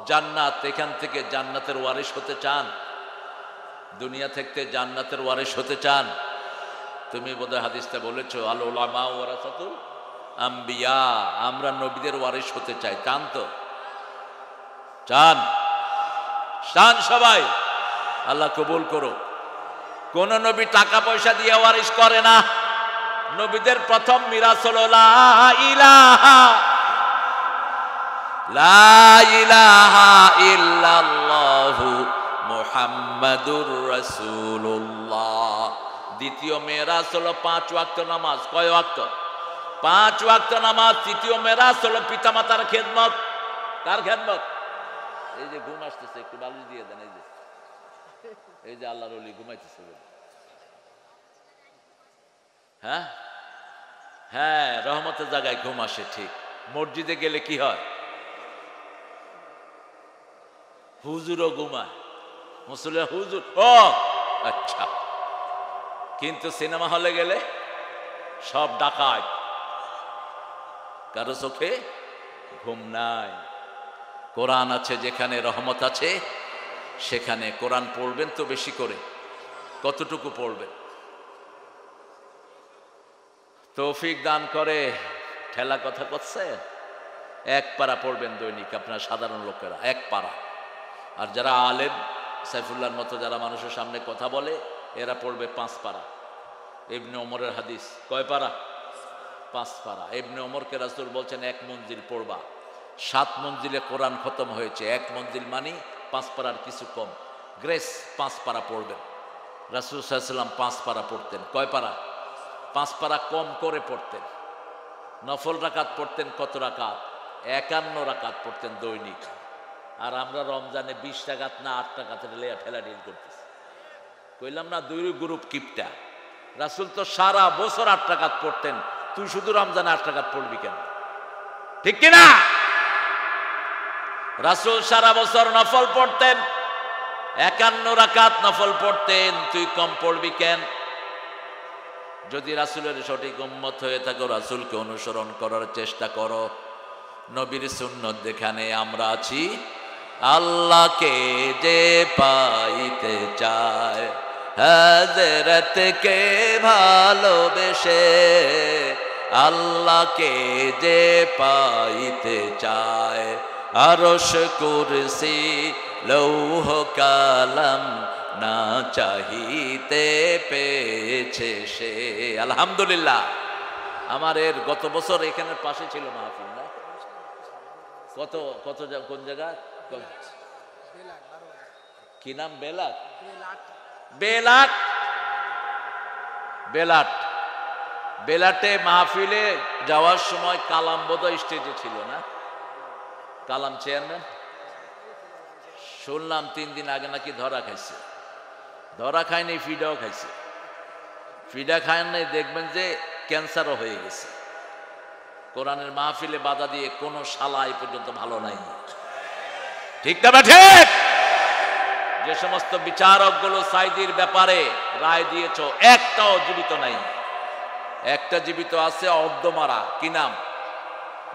জান্নাত, এখান থেকে জান্নাতের ওয়ারিশ হতে চান? দুনিয়া থেকে জান্নাতের ওয়ারিশ হতে চান? তুমি বোধহয় হাদিসটা বলেছো আল উলামা ওয়ারাসাতুল আম্বিয়া, আমরা নবীদের ওয়ারিশ হতে চাই। চান তো? চান? চান সবাই? আল্লাহ কবুল করো। কোন নবী টাকা পয়সা দিয়ে ওয়ারিশ করে না। নবীদের প্রথম মিরাস হলো লা ইলাহা, লা ইলাহা ইল্লাল্লাহু মুহাম্মাদুর রাসূলুল্লাহ। দ্বিতীয় মেরাজ হলো 5 ওয়াক্ত নামাজ। কয় ওয়াক্ত? 5 ওয়াক্ত নামাজ। তৃতীয় মেরাজ হলো পিতামাতার খেদমত। কার খেদমত? এই যে ঘুম আসতেছে, একটু বালিশ দিয়ে দেন। এই যে আল্লাহর ওলি ঘুমাইতেছে। হ্যাঁ হ্যাঁ, রহমতের জায়গায় ঘুম আসে। ঠিক মসজিদে গেলে কি হয়? হুজুরও ঘুমায়, মুসল্লি হুজুর। ও আচ্ছা। কিন্তু সিনেমা হলে গেলে সব ডাকাত, কারো চোখে ঘুম নাই। কোরআন আছে যেখানে, রহমত আছে সেখানে। কোরআন পড়বেন তো বেশি করে। কতটুকু পড়বেন? তৌফিক দান করে। ঠেলা কথা করছে, 1 পারা পড়বেন দৈনিক। আপনার সাধারণ লোকেরা 1 পারা। আর যারা আলেম, সাইফুল্লাহর মতো যারা মানুষের সামনে কথা বলে, এরা পড়বে 5 পারা। ইবনে ওমরের হাদিস। কয় পারা? 5 পারা। ইবনে ওমরকে রাসূল বলছেন 1 মঞ্জিল পড়বা। 7 মঞ্জিলে কোরআন খতম হয়েছে। 1 মঞ্জিল মানে 5 পারার কিছু কম। গ্রেস 5 পারা পড়বেন। রাসূল সাল্লাল্লাহু আলাইহি ওয়াসাল্লাম 5 পারা পড়তেন। কয় পারা? 5 পারা কম করে পড়তেন। নফল রাকাত পড়তেন কত রাকাত? 51 রাকাত পড়তেন দৈনিক। আর আমরা রমজানে 20 রাকাত না 8 রাকাতের ঠেলা ডিল করতেছি। কইলাম না 2 গ্রুপ কিপটা। রাসূল তো সারা বছর 8 রাকাত পড়তেন, তুই শুধু রমজানে 8 রাকাত পড়বি কেন? ঠিক কিনা? রাসূল সারা বছর নফল পড়তেন, 51 রাকাত নফল পড়তেন, তুই কম পড়বি কেন? যদি রাসূলের সঠিক উম্মত হয়ে থাকো, রাসূলকে অনুসরণ করার চেষ্টা করো। নবীর সুন্নত যেখানে আমরা আছি, আল্লাহকে যে পাইতে চায়, হযরতকে ভালোবেসে, আল্লাহকে যে পাইতে চায়, আরশ কুরসি লৌহ কালাম না চাহিতে পেয়েছে সে। আলহামদুলিল্লাহ। আমার এর গত বছর এখানের পাশে ছিল মাহফিল না? কত কত কোন জায়গা? কি নাম? বেলাট। বেলাট। বেলাট। বেলাটে মাহফিলে যাওয়ার সময় কালাম বোধহয় স্টেজে ছিল না? কালাম চেয়ারম্যান। শুনলাম 3 দিন আগে নাকি ধরা খাইছে। ধরা খায়নি, ফিডাও খাইছে। ফিডা খায় নাই, দেখবেন যে ক্যান্সারও হয়ে গেছে। কোরআনের মাহফিলে বাধা দিয়ে কোনো শালা এই পর্যন্ত ভালো নাই। ঠিক না ঠিক? যে সমস্ত বিচারকগুলো সাইদির ব্যাপারে রায় দিয়েছ, একটাও জীবিত নাই। একটা জীবিত আছে, অর্ধমারা। কি নাম?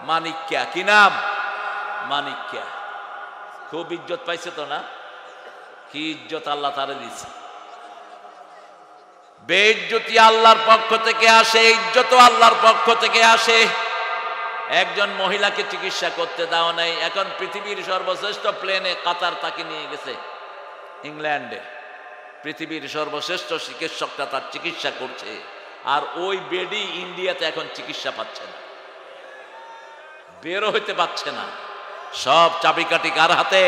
মানিক্যা। কি নাম? মানিক্যা। খুব ইজ্জত পাইছে তো না? কি ইজ্জত আল্লাহ তারে দিছে। বেইজ্জতি আল্লাহর পক্ষ থেকে আসে, ইজ্জত আল্লাহর পক্ষ থেকে আসে। একজন মহিলাকে চিকিৎসা করতে দাও নাই, এখন পৃথিবীর সর্বশ্রেষ্ঠ প্লেনে কাতার তাকে নিয়ে গেছে ইংল্যান্ডে। পৃথিবীর সর্বশ্রেষ্ঠ চিকিৎসকরা তার চিকিৎসা করছে, আর ওই বেডি ইন্ডিয়াতে এখন চিকিৎসা পাচ্ছে না, বেরো হইতে পারছে না। সব চাবিকাঠি কার হাতে?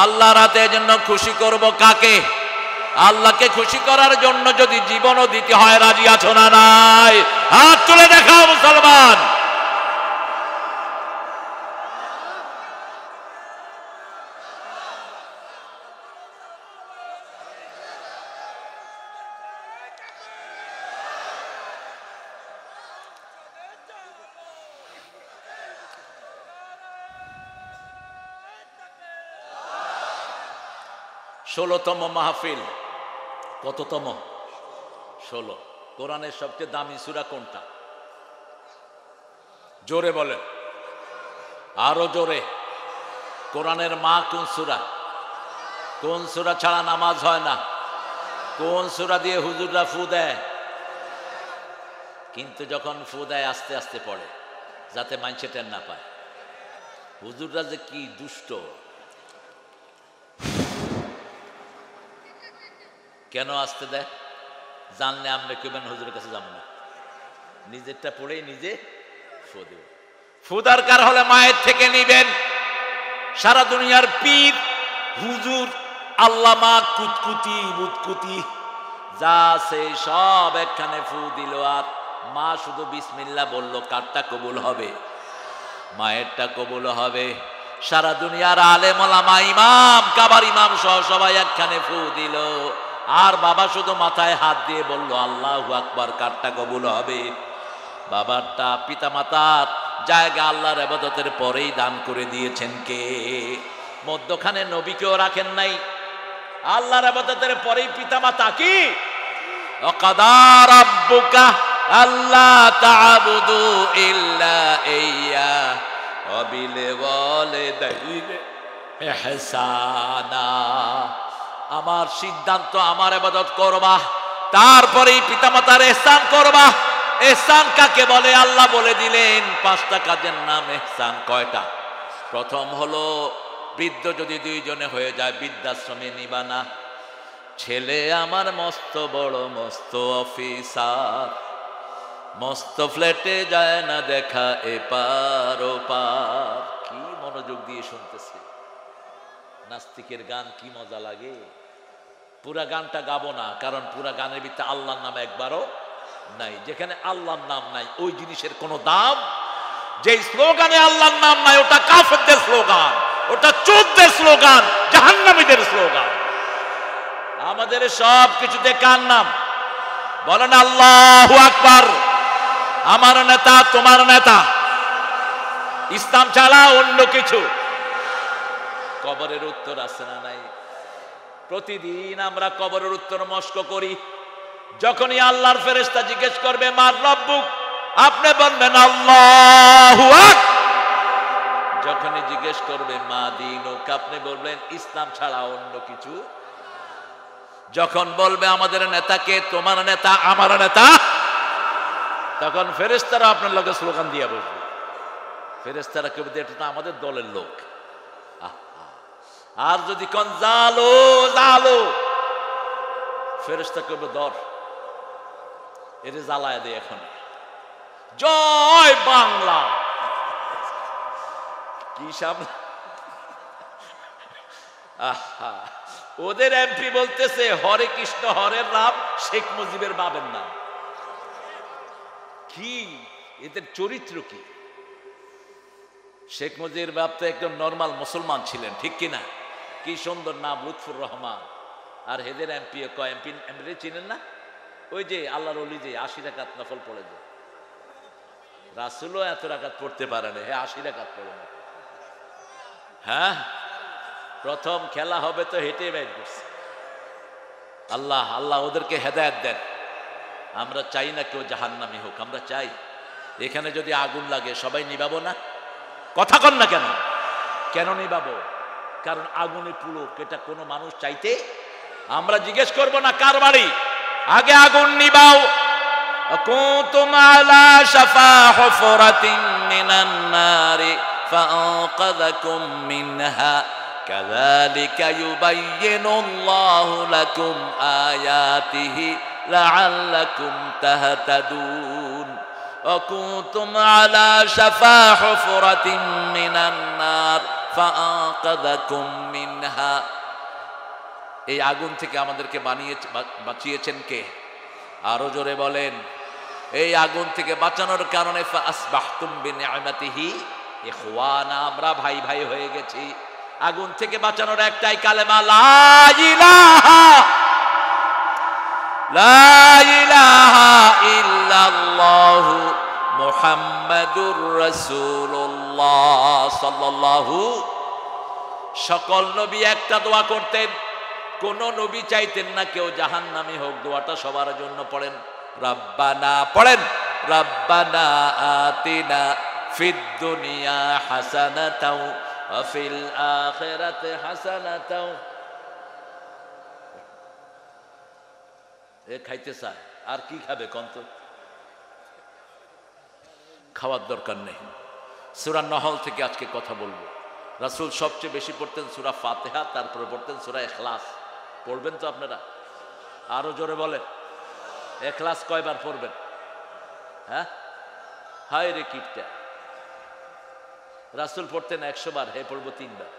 আল্লাহর হাতে। এজন্য খুশি করব কাকে? আল্লাহকে খুশি করার জন্য যদি জীবনও দিতে হয় রাজি আছো না নাই? হাত তুলে দেখাও মুসলমান। ষোলতম মাহফিল। কততম? 16। কোরআনের সবচেয়ে দামি সূরা কোনটা? জোরে বলেন, আরো জোরে। কোরআনের মা কোন সূরা? কোন সূরা ছাড়া নামাজ হয় না? কোন সূরা দিয়ে হুজুররা ফু দেয়? কিন্তু যখন ফু দেয় আস্তে আস্তে পড়ে, যাতে মাইনসে টের না পায়। হুজুররা যে কি দুষ্ট! কেন আসতে দেয়? জানলে আমরা কেবেন হুজুরের কাছে যাবো না, নিজেরটা পড়েই নিজে ফু দেব। ফু দরকার হলে মায়ের থেকে নিবেন। সারা দুনিয়ার পীর হুজুর আল্লামা কুতকুতি বুতকুতি যা আছে সব একখানে ফু দিল, আর মা শুধু বিসমিল্লাহ বলল। কারটা কবুল হবে? মায়েরটা কবুল হবে। সারা দুনিয়ার আলেম ওলামা ইমাম কাবার ইমাম সহ সবাই একখানে ফু দিল, আর বাবা শুধু মাথায় হাত দিয়ে বলল আল্লাহু আকবার। কারটা কবুল হবে? বাবারটা। পিতা মাতার জায়গা আল্লাহর ইবাদতের পরেই দান করে দিয়েছেন কে? মধ্যখানে নবীকেও রাখেন নাই, আল্লাহর ইবাদতের পরেই পিতা মাতা। কি ওয়াকাদা রাব্বুকা আল্লা তা'বুদু ইল্লা ইয়্যা ওয়া বিল ওয়ালিদাইনি ইহসানা। আমার সিদ্ধান্ত, আমার ইবাদত করবা, তারপরেই পিতামাতার ইহসান করবা। ইহসান কাকে বলে? আল্লাহ বলে দিলেন 5টা কাজের নাম ইহসান। কয়টা? প্রথম হলো বৃদ্ধ যদি 2 জনে হয়ে যায় বৃদ্ধাশ্রমে নিবা না। ছেলে আমার মস্ত বড় মস্ত অফিসার, মস্ত ফ্ল্যাটে যায় না দেখা এপার ওপার। কি মনোযোগ দিয়ে শুনতেছে। নাস্তিকের গান কি মজা লাগে। পুরা গানটা গাবো না, কারণ পুরা গানের ভিতরে আল্লাহর নাম একবারও নাই। যেখানে আল্লাহর নাম নাই ওই জিনিসের কোনো দাম। যে স্লোগানে আল্লাহর নাম নাই ওটা কাফেরদের স্লোগান, ওটা চোরদের স্লোগান, জাহান্নামীদের স্লোগান। আমাদের সব কিছুতে কার নাম? বলেন আল্লাহু আকবার। আমার নেতা তোমার নেতা, ইসলাম ছাড়া অন্য কিছু। কবরের উত্তর আছে না নাই? প্রতিদিন আমরা কবরের উত্তর মস্ক করি। যখনই আল্লাহর ফেরেশতা জিজ্ঞেস করবে মার রব্বুক, আপনি বলবেন আল্লাহু আকবার। যখনই জিজ্ঞেস করবে মা দীনুক, আপনি বলবেন ইসলাম ছাড়া অন্য কিছু। যখন বলবে আমাদের নেতাকে, তোমার নেতা আমার নেতা, তখন ফেরেশতারা আপনার লোকে স্লোগান দিয়ে বসবে। ফেরেশতারা কেউ এটা তো আমাদের দলের লোক। আর যদি কোন জালো জালো, ফেরেশতা করবে দর এর জ্বালায় দে এখন। জয় বাংলা। কি সামনে ওদের এমপি বলতেছে হরে কৃষ্ণ হরের রাম, শেখ মুজিবের বাবের নাম। কি এদের চরিত্র কি? শেখ মুজিবের বাপ তো একদম নর্মাল মুসলমান ছিলেন, ঠিক কিনা? কি সুন্দর নাম, লুৎফুর রহমান। আর হেদের এমপি এমপি চিনেন না? ওই যে আল্লাহর ওলি যে 80 রাকাত নফল পড়ে যায়। রাসূলও এত রাকাত পড়তে পারে না, 80 রাকাত পড়ে না। হ্যাঁ, প্রথম খেলা হবে তো হেঁটে বাইর করছে। আল্লাহ আল্লাহ ওদেরকে হেদায়েত দেন। আমরা চাই না কেউ জাহান্নামী হোক, আমরা চাই এখানে যদি আগুন লাগে সবাই নিভাবো না? কথা কন না কেন? কেন নিভাবো? কারণ আগুনে পুরো এটা কোনো মানুষ চাইতে। আমরা জিজ্ঞেস করব না কার বাড়ি, আগে আগুন নিভাও। কুনতুম আলা শাফা হুফরাতিন মিনান নারি ফাআনকাযাকুম মিনহা কাযালিকা ইউবাইয়িনুল্লাহু লাকুম আয়াতিহি লাআল্লাকুম তাহতাদুন। وكنتم على شفا حفرة من النار فأنقذكم منها এই আগুন থেকে আমাদেরকে বাঁচিয়েছেন কে? আরো জোরে বলেন। এই আগুন থেকে বাঁচানোর কারণে ফাসবাহতুম বিনিআমাতিহি ইখওয়ানা, আমরা ভাই ভাই হয়ে গেছি। আগুন থেকে বাঁচানোর একটাই কালেমা, লা ইলাহা ইল্লাল্লাহু মুহাম্মাদুর রাসূলুল্লাহ সাল্লাল্লাহু। সকল নবী একটা দোয়া করতেন, কোন নবী চাইতেন না কেউ জাহান্নামী হোক। দোয়াটা সবার জন্য পড়েন, রব্বানা, পড়েন রব্বানা আতিনা ফিদ দুনিয়া হাসানাতাও ওয়া ফিল আখিরাতি হাসানাতাও। এ খাইতে চায়, আর কি খাবে কন্ত? খাওয়ার দরকার নেই। সূরা নহল থেকে আজকে কথা বলবো। রাসূল সবচেয়ে বেশি পড়তেন সূরা ফাতিহা, তারপরে পড়তেন সূরা ইখলাস। পড়বেন তো আপনারা? আরো জোরে বলেন। ইখলাস কয়বার পড়বেন? হ্যাঁ, হায় রে কিপটা। রাসূল পড়তেন 100 বার, হে পড়বো 3 বার।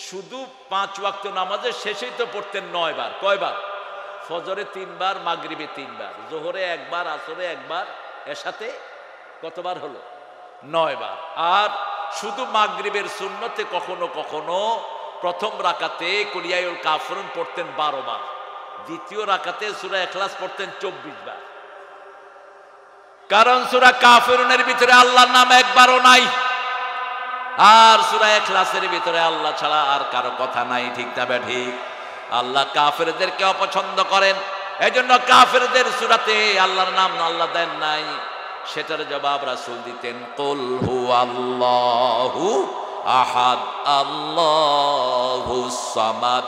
শুধু 5 ওয়াক্ত নামাজের শেষেই তো পড়তেন 9 বার। কয়বার? ফজরে 3 বার, মাগরিবে 3 বার, জোহরে 1 বার, আসরে 1 বার, এশাতে কতবার হলো? 9 বার। আর শুধু মাগরিবের সুন্নতে কখনো কখনো প্রথম রাকাতে কুলিয়াউল কাফিরুন পড়তেন 12 বার, দ্বিতীয় রাকাতে সূরা ইখলাস পড়তেন 24 বার। কারণ সূরা কাফিরুনের ভিতরে আল্লাহর নাম একবারও নাই, আর সূরা ইখলাসের ভিতরে আল্লাহ ছাড়া আর কারো কথা নাই। ঠিক না ঠিক? আল্লাহ কাফেরদেরকে অপছন্দ করেন, এজন্য কাফেরদের সূরাতে আল্লাহর নাম আল্লাহ দেন নাই। সেটার জবাব রাসূল দিতেন, কুল হুয়াল্লাহু আহাদ আল্লাহুস সামাদ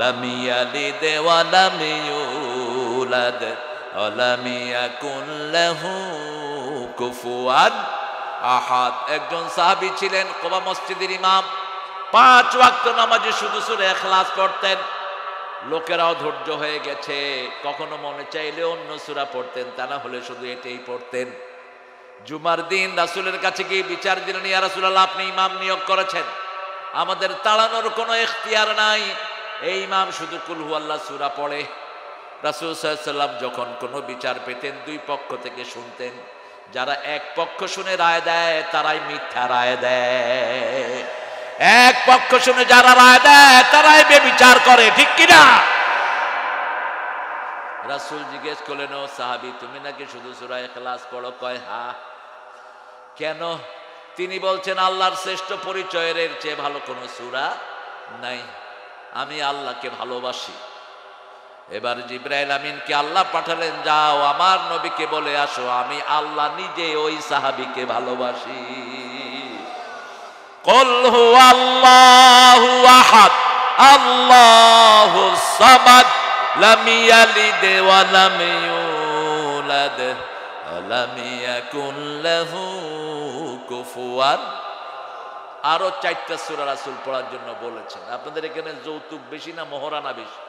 লাম ইয়ালিদ ওয়া লাম ইউলাদ ওয়া লাম ইয়াকুন লাহু কুফুয়ান আহাদ। একজন সাহাবী ছিলেন, কুবা মসজিদের ইমাম। 5 ওয়াক্ত নামাজে শুধু সূরা ইখলাস পড়তেন। লোকেরাও ধৈর্য হয়ে গেছে, কখনো মনে চাইলে অন্য সূরা পড়তেন, তা না হলে শুধু এটাই পড়তেন। জুমার দিন রাসূলের কাছে গিয়ে বিচার দিলেন, ইয়া রাসূলুল্লাহ, আপনি ইমাম নিয়োগ করেছেন, আমাদের তাড়ানোর কোনো ইখতিয়ার নাই, এই ইমাম শুধু কুল হুয়াল্লাহ সূরা পড়ে। রাসূল সাল্লাল্লাহু আলাইহি ওয়াসাল্লাম যখন কোনো বিচার পেতেন 2 পক্ষ থেকে শুনতেন। যারা এক পক্ষ শুনে রায় দেয় তারাই মিথ্যা রায় দেয়, এক পক্ষ শুনে যারা রায় দেয় তারাই বেবিচার করে। ঠিক কিনা? রাসূল জিজ্ঞেস করলেন, ও সাহাবী, তুমি নাকি শুধু সূরা ইখলাস পড়ো? কয় হ্যাঁ। কেন? তিনি বলছেন, আল্লাহর শ্রেষ্ঠ পরিচয়ের এর চেয়ে ভালো কোনো সূরা নাই। আমি আল্লাহকে ভালোবাসি। এবার জিবরাইল আমিনকে আল্লাহ পাঠালেন, যাও আমার নবীকে বলে আসো আমি আল্লাহ নিজে ওই সাহাবীকে ভালোবাসি। কুল হুয়াল্লাহু আহাদ আল্লাহুস সামাদ লাম ইয়ালিদ ওয়া লাম ইউলাদ ওয়া লাম ইয়াকুন লাহু কুফুয়ান। আরো 4টা সূরা রাসূল পড়ার জন্য বলেছেন। আপনাদের এখানে যৌতুক বেশি না মোহরানা বেশি?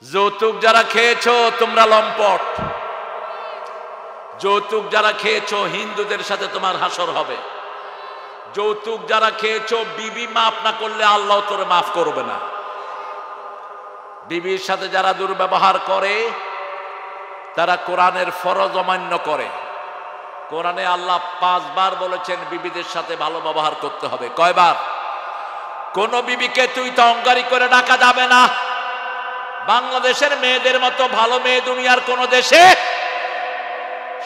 যৌতুক যারা খেয়েছো তোমরা লম্পট। যৌতুক যারা খেয়েছো হিন্দুদের সাথে তোমার হাসর হবে। যৌতুক যারা খেয়েছো বিবি মাফ না করলে আল্লাহ তোরে মাফ করবে না। বিবির সাথে যারা দুর্ব্যবহার করে তারা কোরআনের ফরজ অমান্য করে। কোরআনে আল্লাহ 5 বার বলেছেন বিবিদের সাথে ভালো ব্যবহার করতে হবে। কয়বার? কোন বিবিকে তুই তো অঙ্গারি করে ডাকা যাবে না। বাংলাদেশের মেয়েদের মতো ভালো মেয়ে দুনিয়ার কোন দেশে?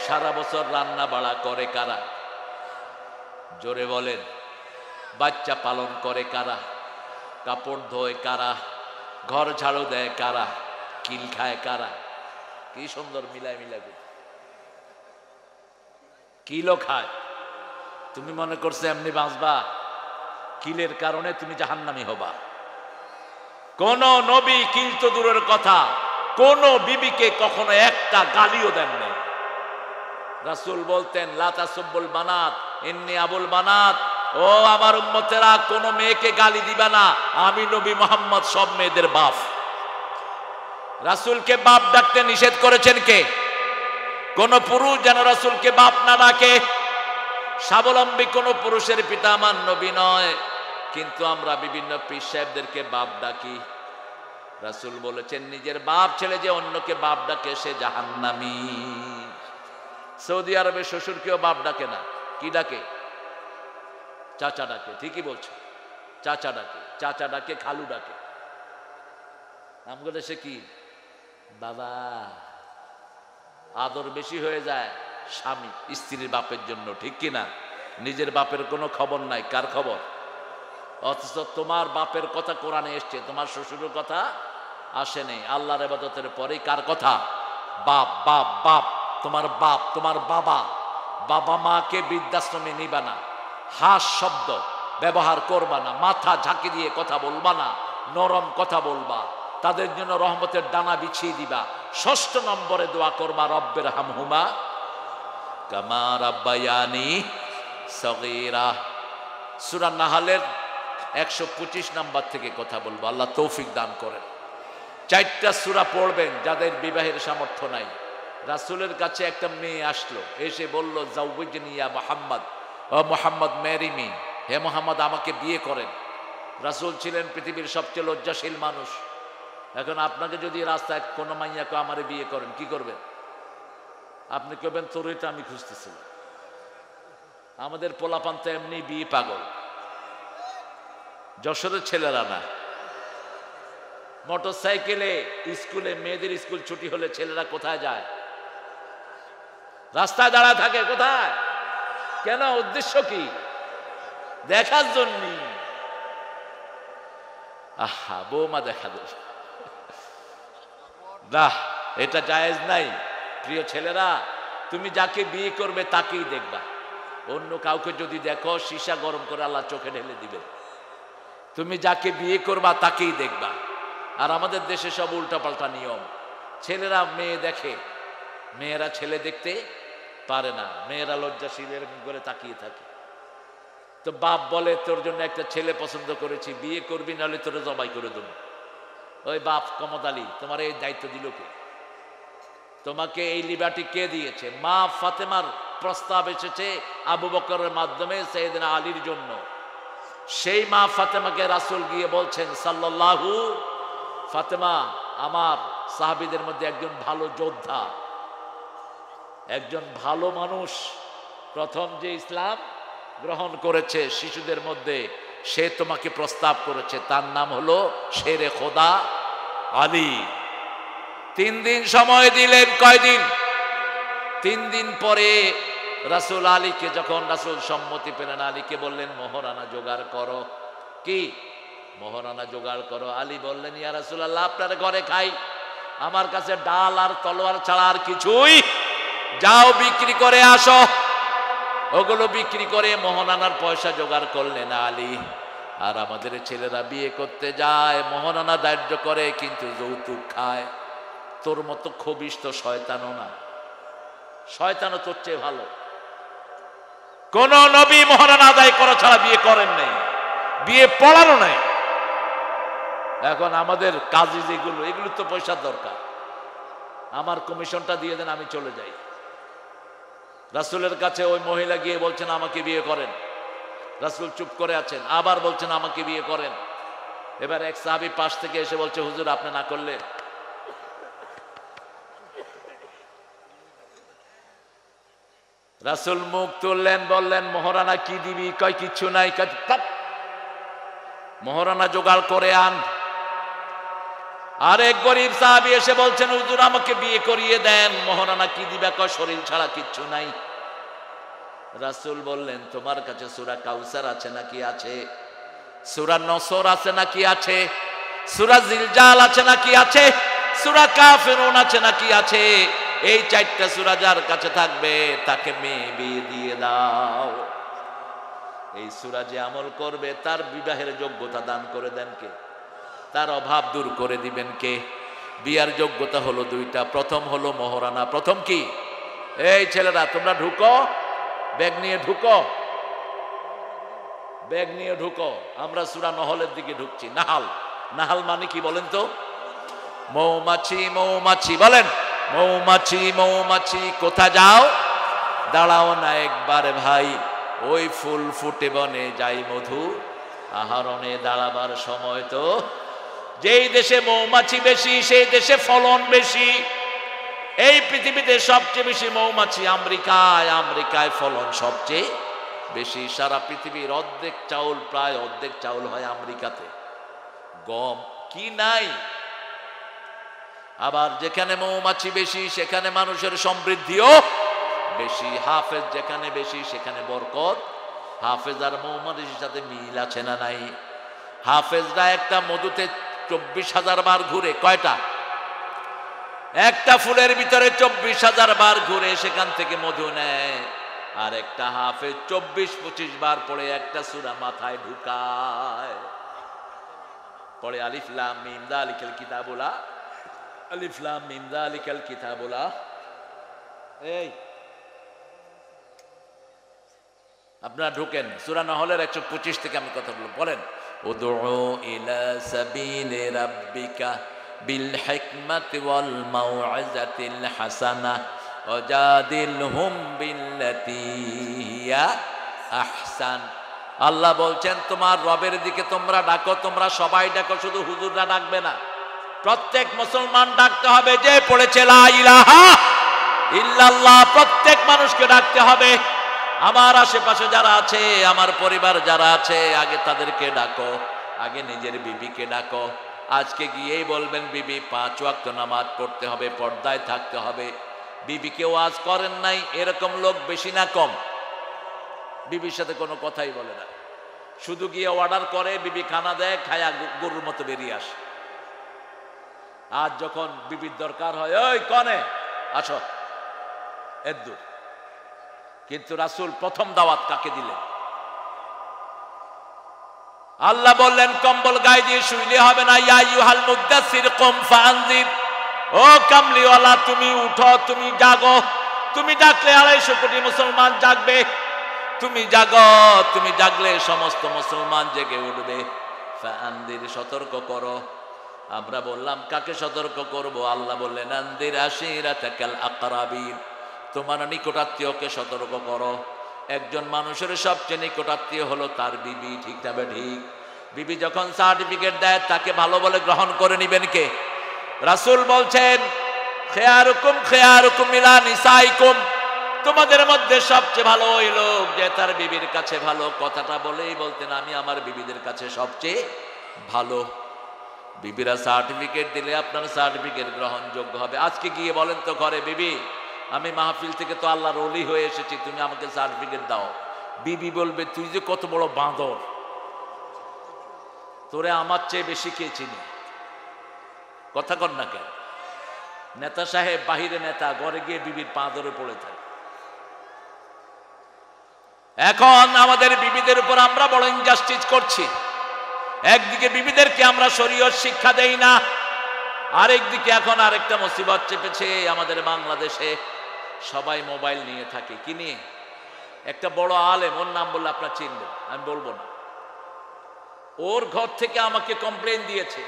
সারা বছর রান্না বাড়া করে কারা? জোরে বলেন। বাচ্চা পালন করে কারা? কাপড় ধোয় কারা? ঘর ঝাড়ু দেয় কারা? কিল খায় কারা? কি সুন্দর মিলাই মিলাবে। কিলো খায়। তুমি মনে করছো এমনি বাঁচবা? কিলের কারণে তুমি জাহান্নামী হবা। কোন নবী কিল তো দূরের কথা, কোন বিবিকে কখনো একটা গালিও দেন নাই। রাসূল বলতেন, লা তাসুব্বুল বানাত ইন্নী আবুল বানাত, ও আমার উম্মতেরা কোন মেয়েকে গালি দিবা না, আমি নবী মুহাম্মদ সব মেয়েদের বাপ। রাসূলকে বাপ ডাকতে নিষেধ করেছেন কে? কোন পুরুষ যেন রাসূলকে বাপ না ডাকে। স্বাবলম্বী কোন পুরুষের পিতা আমার নবী নয়, কিন্তু আমরা বিভিন্ন পীর সাহেবদেরকে বাপ ডাকি। রাসূল বলেছেন নিজের বাপ ছেলে যে অন্যকে বাপ ডাকে সে জাহান্নামী। সৌদি আরবে শ্বশুরকেও বাপ ডাকে না, কি ডাকে? চাচা ডাকে। ঠিকই বলছো, চাচা ডাকে, চাচা ডাকে, খালু ডাকে। আমগো দেশে কি বাবা। আদর বেশি হয়ে যায় স্বামী স্ত্রীর বাপের জন্য, ঠিক কিনা? নিজের বাপের কোনো খবর নাই, কার খবর? অথচ তোমার বাপের কথা কোরআনে এসছে, তোমার শ্বশুরের কথা আসেনি। আল্লাহর ইবাদতের পরে কার কথা? বাপ বাপ বাপ। তোমার বাপ, তোমার বাবা। বাবা মাকে বৃদ্ধাশ্রমে নিবা না, হাস শব্দ ব্যবহার করবা না, মাথা ঝাঁকি দিয়ে কথা বলবা না, নরম কথা বলবা, তাদের জন্য রহমতের ডানা বিছিয়ে দিবা। ৬ষ্ঠ নম্বরে দোয়া করবা রব্বের হামহুমা কামা রাব্বায়ানি সগীরা। সূরা নাহলের ১২৫ নম্বর থেকে কথা বলবো, আল্লাহ তৌফিক দান করেন। 4টা সূরা পড়বেন যাদের বিবাহের সামর্থ্য নাই। রাসূলের কাছে একটা মেয়ে আসলো, এসে বলল জাওয়াজনি ইয়া মুহাম্মদ, ও মুহাম্মদ ম্যারি মি, হে মুহাম্মদ আমাকে বিয়ে করেন। রাসূল ছিলেন পৃথিবীর সবচেয়ে লজ্জাশীল মানুষ। এখন আপনাকে যদি রাস্তায় কোনো মাইয়াকে আমারে বিয়ে করেন, কি করবেন? আপনি কবেন তোর এটা আমি খুঁজতেছিলাম। আমাদের পোলাপান তো এমনি বিয়ে পাগল। যশোরের ছেলেরা না, মোটর সাইকেলে স্কুলে, মেয়েদের স্কুল ছুটি হলে ছেলেরা কোথায় যায়? রাস্তায় দাঁড়া থাকে। কোথায়? কেন? উদ্দেশ্য কি? দেখার জন্য। আহা, বৌমা দেখা দেবে না, এটা জায়েজ নাই। প্রিয় ছেলেরা, তুমি যাকে বিয়ে করবে তাকেই দেখবা। অন্য কাউকে যদি দেখো সীসা গরম করে আল্লাহ চোখে ঢেলে দিবে। তুমি যাকে বিয়ে করবা তাকেই দেখবা। আর আমাদের দেশে সব উল্টাপাল্টা নিয়ম। ছেলেরা মেয়ে দেখে, মেয়েরা ছেলে দেখতে পারে না, মেয়েরা লজ্জাশীল এরকম করে তাকিয়ে থাকে। তো বাপ বলে তোর জন্য একটা ছেলে পছন্দ করেছি, বিয়ে করবি নাহলে তোরে জবাই করে দেব। ওই বাপ কমত আলী তোমার এই দায়িত্ব দিল কে? তোমাকে এই লিবার্টি কে দিয়েছে? মা ফাতেমার প্রস্তাব এসেছে আবু বকরের মাধ্যমে সাইয়েদনা আলীর জন্য। সেই মা ফাতেমাকে রাসূল গিয়ে বলছেন সাল্লাল্লাহু, ফাতেমা আমার সাহাবীদের মধ্যে একজন ভালো যোদ্ধা, একজন ভালো মানুষ, প্রথম যে ইসলাম গ্রহণ করেছে শিশুদের মধ্যে, সে তোমাকে প্রস্তাব করেছে। তার নাম হলো শেরে খোদা আলী। 3 দিন সময় দিলেন। কয়দিন? 3 দিন পরে রাসূল আলীকে, যখন রাসূল সম্মতি পেলেন, আলীকে বললেন মোহরানা জোগাড় করো। কি মোহরানা জোগাড় করো? আলী বললেন ইয়া রাসূলুল্লাহ আপনার ঘরে খাই, আমার কাছে ডাল আর তলোয়ার ছাড়া আর কিছুই। যাও বিক্রি করে আসো। ওগুলো বিক্রি করে মোহরানার পয়সা জোগাড় করলেন আলী। আর আমাদের ছেলেরা বিয়ে করতে যায়, মোহরানা ধার্য করে কিন্তু যৌতুক খায়। তোর মতো খবিশ তো শয়তানও না, শয়তানও তোর চেয়ে ভালো। কোন নবী মোহরানা আদায় করা ছাড়া বিয়ে করেন নাই, বিয়ে পড়ানো নাই। এখন আমাদের কাজী যেগুলো, এগুলো তো পয়সার দরকার। আমার কমিশনটা দিয়ে দেন, আমি চলে যাই। রাসূলের কাছে ওই মহিলা গিয়ে বলছেন আমাকে বিয়ে করেন। রাসূল চুপ করে আছেন, আবার বলছেন আমাকে বিয়ে করেন। এবার এক সাহাবী পাশ থেকে এসে বলছে হুজুর আপনি না করলে। রাসূল মুখ তুললেন, বললেন মোহরানা কি দিবি? কয় কিচ্ছু নাই। মোহরানা জোগাড় করে আন। আরেক গরিব সাহাবী এসে বলছেন হুজুর আমাকে বিয়ে করিয়ে দেন, মোহরানা কি দিবা? কয় শরীর ছাড়া কিচ্ছু নাই। রাসূল বললেন তোমার কাছে সূরা কাউসার আছে নাকি? আছে। সূরা নসর আছে নাকি? আছে। সূরা জিলজাল আছে নাকি? আছে। সূরা কাফিরুন আছে নাকি? আছে। এই 4টা সূরা যার কাছে থাকবে তাকে মেয়ে বিয়ে দিয়ে দাও। এই সূরা যে আমল করবে তার বিবাহের যোগ্যতা দান করে দেন কে? তার অভাব দূর করে দিবেন কে? বিয়ার যোগ্যতা হলো 2টা। প্রথম হলো মোহরানা। প্রথম কি? এই ছেলেরা তোমরা ঢুকো, ব্যাগ নিয়ে ঢুকো, ব্যাগ নিয়ে ঢুকো। আমরা সূরা নহলের দিকে ঢুকছি। নাহাল, নাহাল মানে কি বলেন তো? মৌমাছি, মৌমাছি বলেন। মৌমাছি, মৌমাছি কোথা যাও? দাঁড়াও না একবার ভাই, ওই ফুল ফুটে বনে যাই মধু, আহরণে দাঁড়াবার সময় তো। যেই দেশে মৌমাছি বেশি সেই দেশে ফলন বেশি। এই পৃথিবীতে সবচেয়ে বেশি মৌমাছি আমেরিকায়, আমেরিকায় ফলন সবচেয়ে বেশি। সারা পৃথিবীর অর্ধেক চাউল, প্রায় অর্ধেক চাউল হয় আমেরিকাতে। গম কি নাই। আবার যেখানে মৌমাছি বেশি সেখানে মানুষের সমৃদ্ধিও বেশি। হাফেজ যেখানে বেশি সেখানে বরকত। হাফেজ আর মৌমাছির সাথে মিল আছে না নাই? হাফেজরা একটা মধুতে 24,000 বার ঘুরে। কয়টা? একটা ফুলের ভিতরে 24,000 বার ঘুরে সেখান থেকে মধু নেয়। আর একটা হাফেজ 24-25 বার পড়ে একটা সূরা মাথায় ঢুকায়। পড়ে আলিফ লাম মিম যালিকাল কিতাবুলা, আলিফ লাম মিম যালিকাল কিতাবুলা। এই আপনারা ঢুকেন সূরা নহলের 125 থেকে আমি কথা বলবো। বলেন, উদউ ইলা সাবিলি রাব্বিকা বিল হিকমাতি ওয়াল মাউইজাতিল হাসানাহ ওয়াজাদিলহুম বিল্লাতী হিয়া আহসান। আল্লাহ বলছেন তোমার রবের দিকে তোমরা ডাকো। তোমরা সবাই ডাকো, শুধু হুজুররা ডাকবে না। প্রত্যেক মুসলমান ডাকতে হবে। যে পড়েছে লা ইলাহা ইল্লাল্লাহ, প্রত্যেক মানুষকে ডাকতে হবে। আমার আশেপাশে যারা আছে, আমার পরিবার যারা আছে, আগে তাদেরকে ডাকো। আগে নিজের বিবিকে ডাকো। আজকে গিয়েই বলবেন বিবি 5 ওয়াক্ত নামাজ পড়তে হবে, পর্দায় থাকতে হবে। বিবিকে ওয়াজ করেন নাই, এরকম লোক বেশি না কম? বিবির সাথে কোনো কথাই বলে না, শুধু গিয়ে অর্ডার করে, বিবি খানা দেয়, খায়া গরুর মতো বেরিয়ে আসে। আজ যখন বিবির দরকার হয়, ওই কনে আসো, এদ্দুর। কিন্তু রাসূল প্রথম দাওয়াত কাকে দিলেন? আল্লাহ বললেন কম্বল গায়ে দিয়ে শুইলে হবে না। ইয়া আইয়ুহাল মুদ্দাসসির কুম ফাআনজির, ও কামলিওয়ালা তুমি উঠো, তুমি জাগো। তুমি ডাকলে 250 কোটি মুসলমান জাগবে। তুমি জাগো, তুমি জাগলে সমস্ত মুসলমান জেগে উঠবে। ফাআনজির, সতর্ক করো। আমরা বললাম কাকে সতর্ক করব? আল্লাহ বললেন আনজির আশিরাতাকাল আকরাবিন, তোমার নিকটাত্মীয়কে সতর্ক করো। একজন মানুষের সবচেয়ে নিকটাত্মীয় হলো তার বিবি। ঠিক তবে ঠিক। বিবি যখন সার্টিফিকেট দেয় তাকে ভালো বলে গ্রহণ করে নিবেন কে? রাসূল বলছেন খেয়ারুকুম খেয়ারুকুম ইলা নিসাইকুম, তোমাদের মধ্যে সবচেয়ে ভালো ওই লোক যে তার বিবির কাছে ভালো। কথাটা বলেই বলতেন আমি আমার বিবিদের কাছে সবচেয়ে ভালো। বিবিরা সার্টিফিকেট দিলে আপনার সার্টিফিকেট গ্রহণযোগ্য হবে। আজকে গিয়ে বলেন তো ঘরে, বিবি আমি মাহফিল থেকে তো আল্লাহর ওলি হয়ে এসেছি, তুমি আমাকে সার্টিফিকেট দাও। বিবি বলবে তুই যে কত বড় বাঁদর, তোরে আমার চেয়ে বেশি কে চিনি। কথা কর না কেন? নেতা সাহেব বাহিরে নেতা, ঘরে গিয়ে বিবির পা ধরে পড়ে থাকে। এখন আমাদের বিবিদের উপর আমরা বড় ইনজাস্টিস করছি। একদিকে বিবিদেরকে আমরা শরীয়ত শিক্ষা দেই না, আরেকদিকে এখন আরেকটা মুসিবত চেপেছে আমাদের বাংলাদেশে। সবাই মোবাইল নিয়ে থাকে। কি নিয়ে? একটা বড় আলেম, ওর নাম বললে আপনার চিনবেন, আমি বলবো না। ওর ঘর থেকে আমাকে কমপ্লেন দিয়েছে,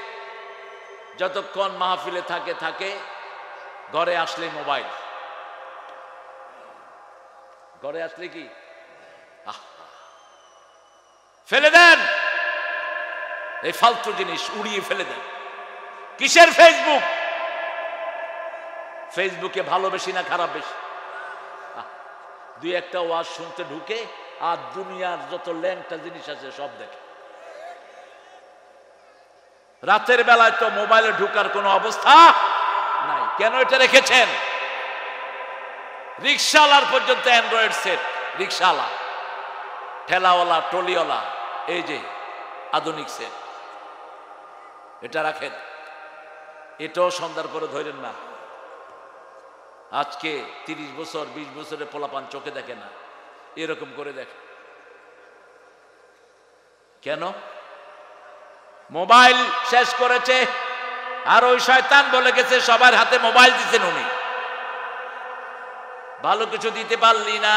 যতক্ষণ মাহফিলে থাকে ঘরে আসলে মোবাইল। ঘরে আসলে কি ফেলে দেন, এই ফালতু জিনিস উড়িয়ে ফেলে দেন। কিসের ফেসবুক? ফেসবুকে ভালো বেশি না খারাপ বেশি? দুই একটা ওয়াজ শুনতে ঢুকে আর দুনিয়ার যত ল্যাংটা জিনিস আছে সব দেখে। রাতের বেলায় তো মোবাইলে ঢুকার কোনো অবস্থা নাই। কেন এটা রেখেছেন? রিক্সাওয়ালার পর্যন্ত অ্যান্ড্রয়েড সেট। রিক্সাওয়ালা, ঠেলাওয়ালা, টলিওয়ালা, এই যে আধুনিক সেট, এটা রাখেন। এটাও সন্ধ্যার পরে ধরেন না। আজকে 30 বছর 20 বছরের পোলাপান চোখে দেখে না, এরকম করে দেখে। কেন? মোবাইল শেষ করেছে। আর ওই শয়তান বলে গেছে সবার হাতে মোবাইল দিচ্ছেন উনি। ভালো কিছু দিতে পারলি না,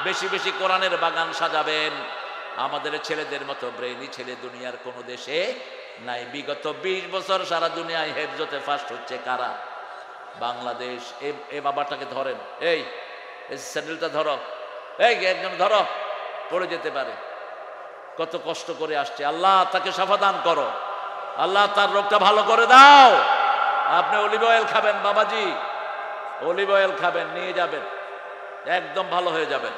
বেশি বেশি কোরআনের বাগান সাজাবেন। আমাদের ছেলেদের মতো ব্রেইনি ছেলে দুনিয়ার কোন দেশে নাই। বিগত 20 বছর সারা দুনিয়ায় হেফজতে ফার্স্ট হচ্ছে কারা? বাংলাদেশ। এই বাবাটাকে ধরেন, এই স্যান্ডেলটা ধরো, এই একজন ধরো, পড়ে যেতে পারে। কত কষ্ট করে আসছে, আল্লাহ তাকে শাফা দান করো, আল্লাহ তার রোগটা ভালো করে দাও। আপনি অলিভ অয়েল খাবেন বাবাজি, অলিভ অয়েল খাবেন, নিয়ে যাবেন, একদম ভালো হয়ে যাবেন।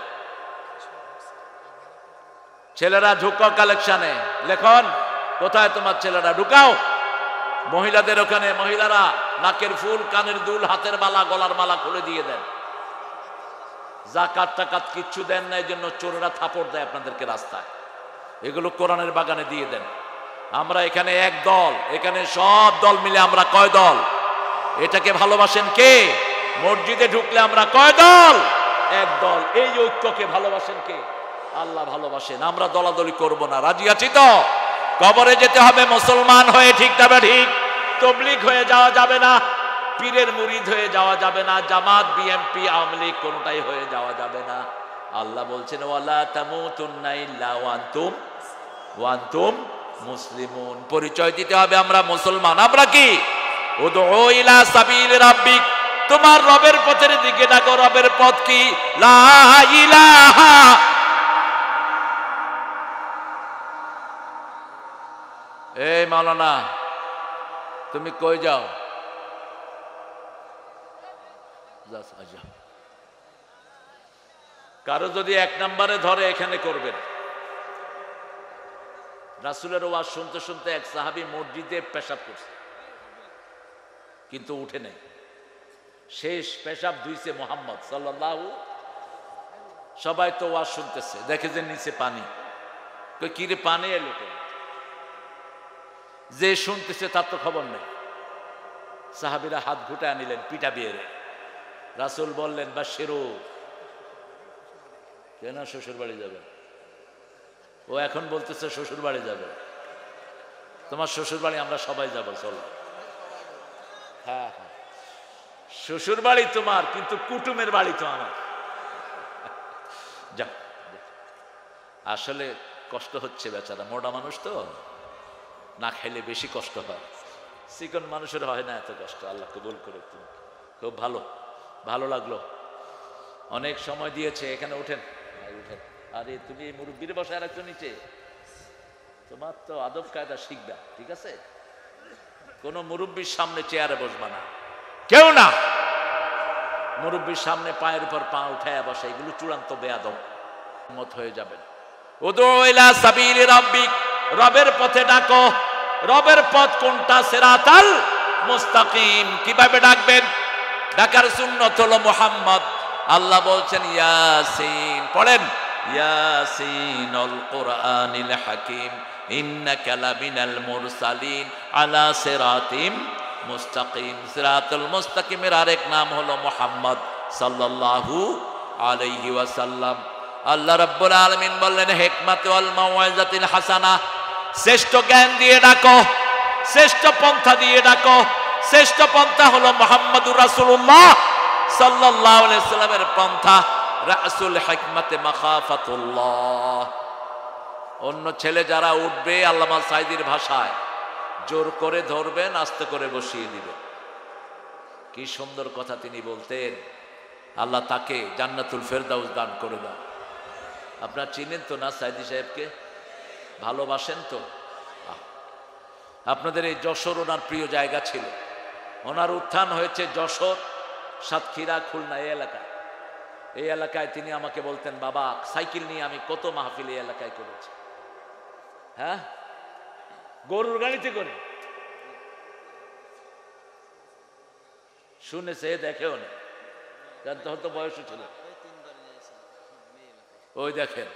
ছেলেরা ঢুকাও কালেকশনে, লেখন কোথায় তোমার ছেলেরা, ঢুকাও। মহিলাদের ওখানে মহিলারা নাকের ফুল, কানের দুল, হাতের মালা, গলার মালা খুলে দিয়ে দেন। জাকাত টাকাত কিচ্ছু দেন না, এই জন্য চোরেরা থাপড় দেয় আপনাদেরকে রাস্তায়। এগুলো কোরআনের বাগানে দিয়ে দেন। আমরা এখানে এক দল, এখানে সব দল মিলে আমরা কয় দল? এটাকে ভালোবাসেন কে? মসজিদে ঢুকলে আমরা কয় দল? এক দল। এই ঐক্যকে ভালোবাসেন কে? আল্লাহ ভালোবাসেন। আমরা দলাদলি করব না, রাজি আছি তো? কবরে যেতে হবে মুসলমান হয়ে, ঠিক তবে ঠিক। তবলিগ হয়ে যাওয়া যাবে না, পীরের মুরিদ হয়ে যাওয়া যাবে না, জামাত, বিএমপি, আওয়ামী লীগ কোনটাই হয়ে যাওয়া যাবে না। আল্লাহ বলছেন ওয়ালা তামুতুন্না ইল্লা ওয়া আনতুম মুসলিমুন। পরিচয় দিতে হবে আমরা মুসলমান। আমরা কি? উদউ ইলা সাবিল রাব্বিক, তোমার রবের পথের দিকে ডাকো। রবের পথ কি? লা ইলাহা। এই মাওলানা তুমি কই যাও? কারো যদি এক নম্বরে ধরে এখানে করবেন। রাসূলের ওয়াজ শুনতে শুনতে এক সাহাবী মসজিদে পেশাব করছে, কিন্তু উঠে নেই। শেষ পেশাব ধুইছে মুহাম্মদ সাল্লাল্লাহু। সবাই তো ওয়াজ শুনতেছে, দেখে যে নিচে পানি। কই কি রে, পানি এলো কেন? যে শুনতেছে তার তো খবর নেই। সাহাবীরা হাত ঘুটায় নিলেন, পিটা বিয়ে। রাসূল বললেন বাশিরু, কেন শ্বশুর বাড়ি যাবে? ও এখন বলতেছে শ্বশুর বাড়ি যাবে। তোমার শ্বশুর বাড়ি আমরা সবাই যাব, চলো। হ্যাঁ হ্যাঁ, শ্বশুর বাড়ি তোমার, কিন্তু কুটুমের বাড়ি তো আমার। যা, আসলে কষ্ট হচ্ছে বেচারা, মোটা মানুষ তো, না খাইলে বেশি কষ্ট হয়। চিকন মানুষের হয় না এত কষ্ট। আল্লাহ কবুল করে। তুমি খুব ভালো, ভালো লাগলো। অনেক সময় দিয়েছে। এখানে উঠেন, উঠেন। আরে তুমি মুরব্বীর বসায় রাখছো নিচে, তোমার তো আদব কায়দা শিখবা, ঠিক আছে? কোন মুরব্বীর সামনে চেয়ারে বসবা না, কেউ না। মুরব্বীর সামনে পায়ের উপর পা উঠায় বসে, এগুলো চূড়ান্ত বেয়াদব মত হয়ে যাবেন। উদউ ইলা সাবিল রাব্বিক, রবের পথে ডাকো। রবের পথ কোনটা? সিরাতাল মুস্তাকিম। কিভাবে ডাকবেন? ডাকার সুন্নত হলো মুহাম্মদ। আল্লাহ বলছেন ইয়াসিন, পড়েন ইয়াসিনুল কুরআনিল হাকিম ইন্নাকা লামিনাল মুরসালিন আলা সিরাতিম মুস্তাকিম। সিরাতুল মুস্তাকিমের আরেক নাম হলো মুহাম্মদ সাল্লাল্লাহু আলাইহি ওয়াসাল্লাম। আল্লাহ রাব্বুল আলামিন বললেন হিকমাত ওয়াল মাউইজাতিল হাসানা, শ্রেষ্ঠ জ্ঞান দিয়ে ডাকো, শ্রেষ্ঠ পন্থা দিয়ে ডাকো। শ্রেষ্ঠ পন্থা হলো মুহাম্মদুর রাসূলুল্লাহ সাল্লাল্লাহু আলাইহি ওয়াসাল্লামের পন্থা। রাসূল হিকমতে মাখাফাতুল্লাহ। অন্য ছেলে যারা উঠবে, আল্লামা সাইদির ভাষায়, জোর করে ধরবেন, আস্তে করে বসিয়ে দিবেন। কি সুন্দর কথা তিনি বলতেন। আল্লাহ তাকে জান্নাতুল ফেরদাউস দান করে দাও। আপনারা চিনেন তো না সাইদি সাহেবকে? ভালোবাসেন তো? আপনাদের এই যশোর ওনার প্রিয় জায়গা ছিল। ওনার উত্থান হয়েছে যশোর, সাতক্ষীরা, খুলনা, এই এলাকায়। এই এলাকায় তিনি আমাকে বলতেন, বাবা সাইকেল নিয়ে আমি কত মাহফিল এই এলাকায় করেছি। হ্যাঁ, গরুর গাড়িতে করে শুনেছে, দেখেও না, জানতে হয়তো বয়সও ছিল। ওই দেখেন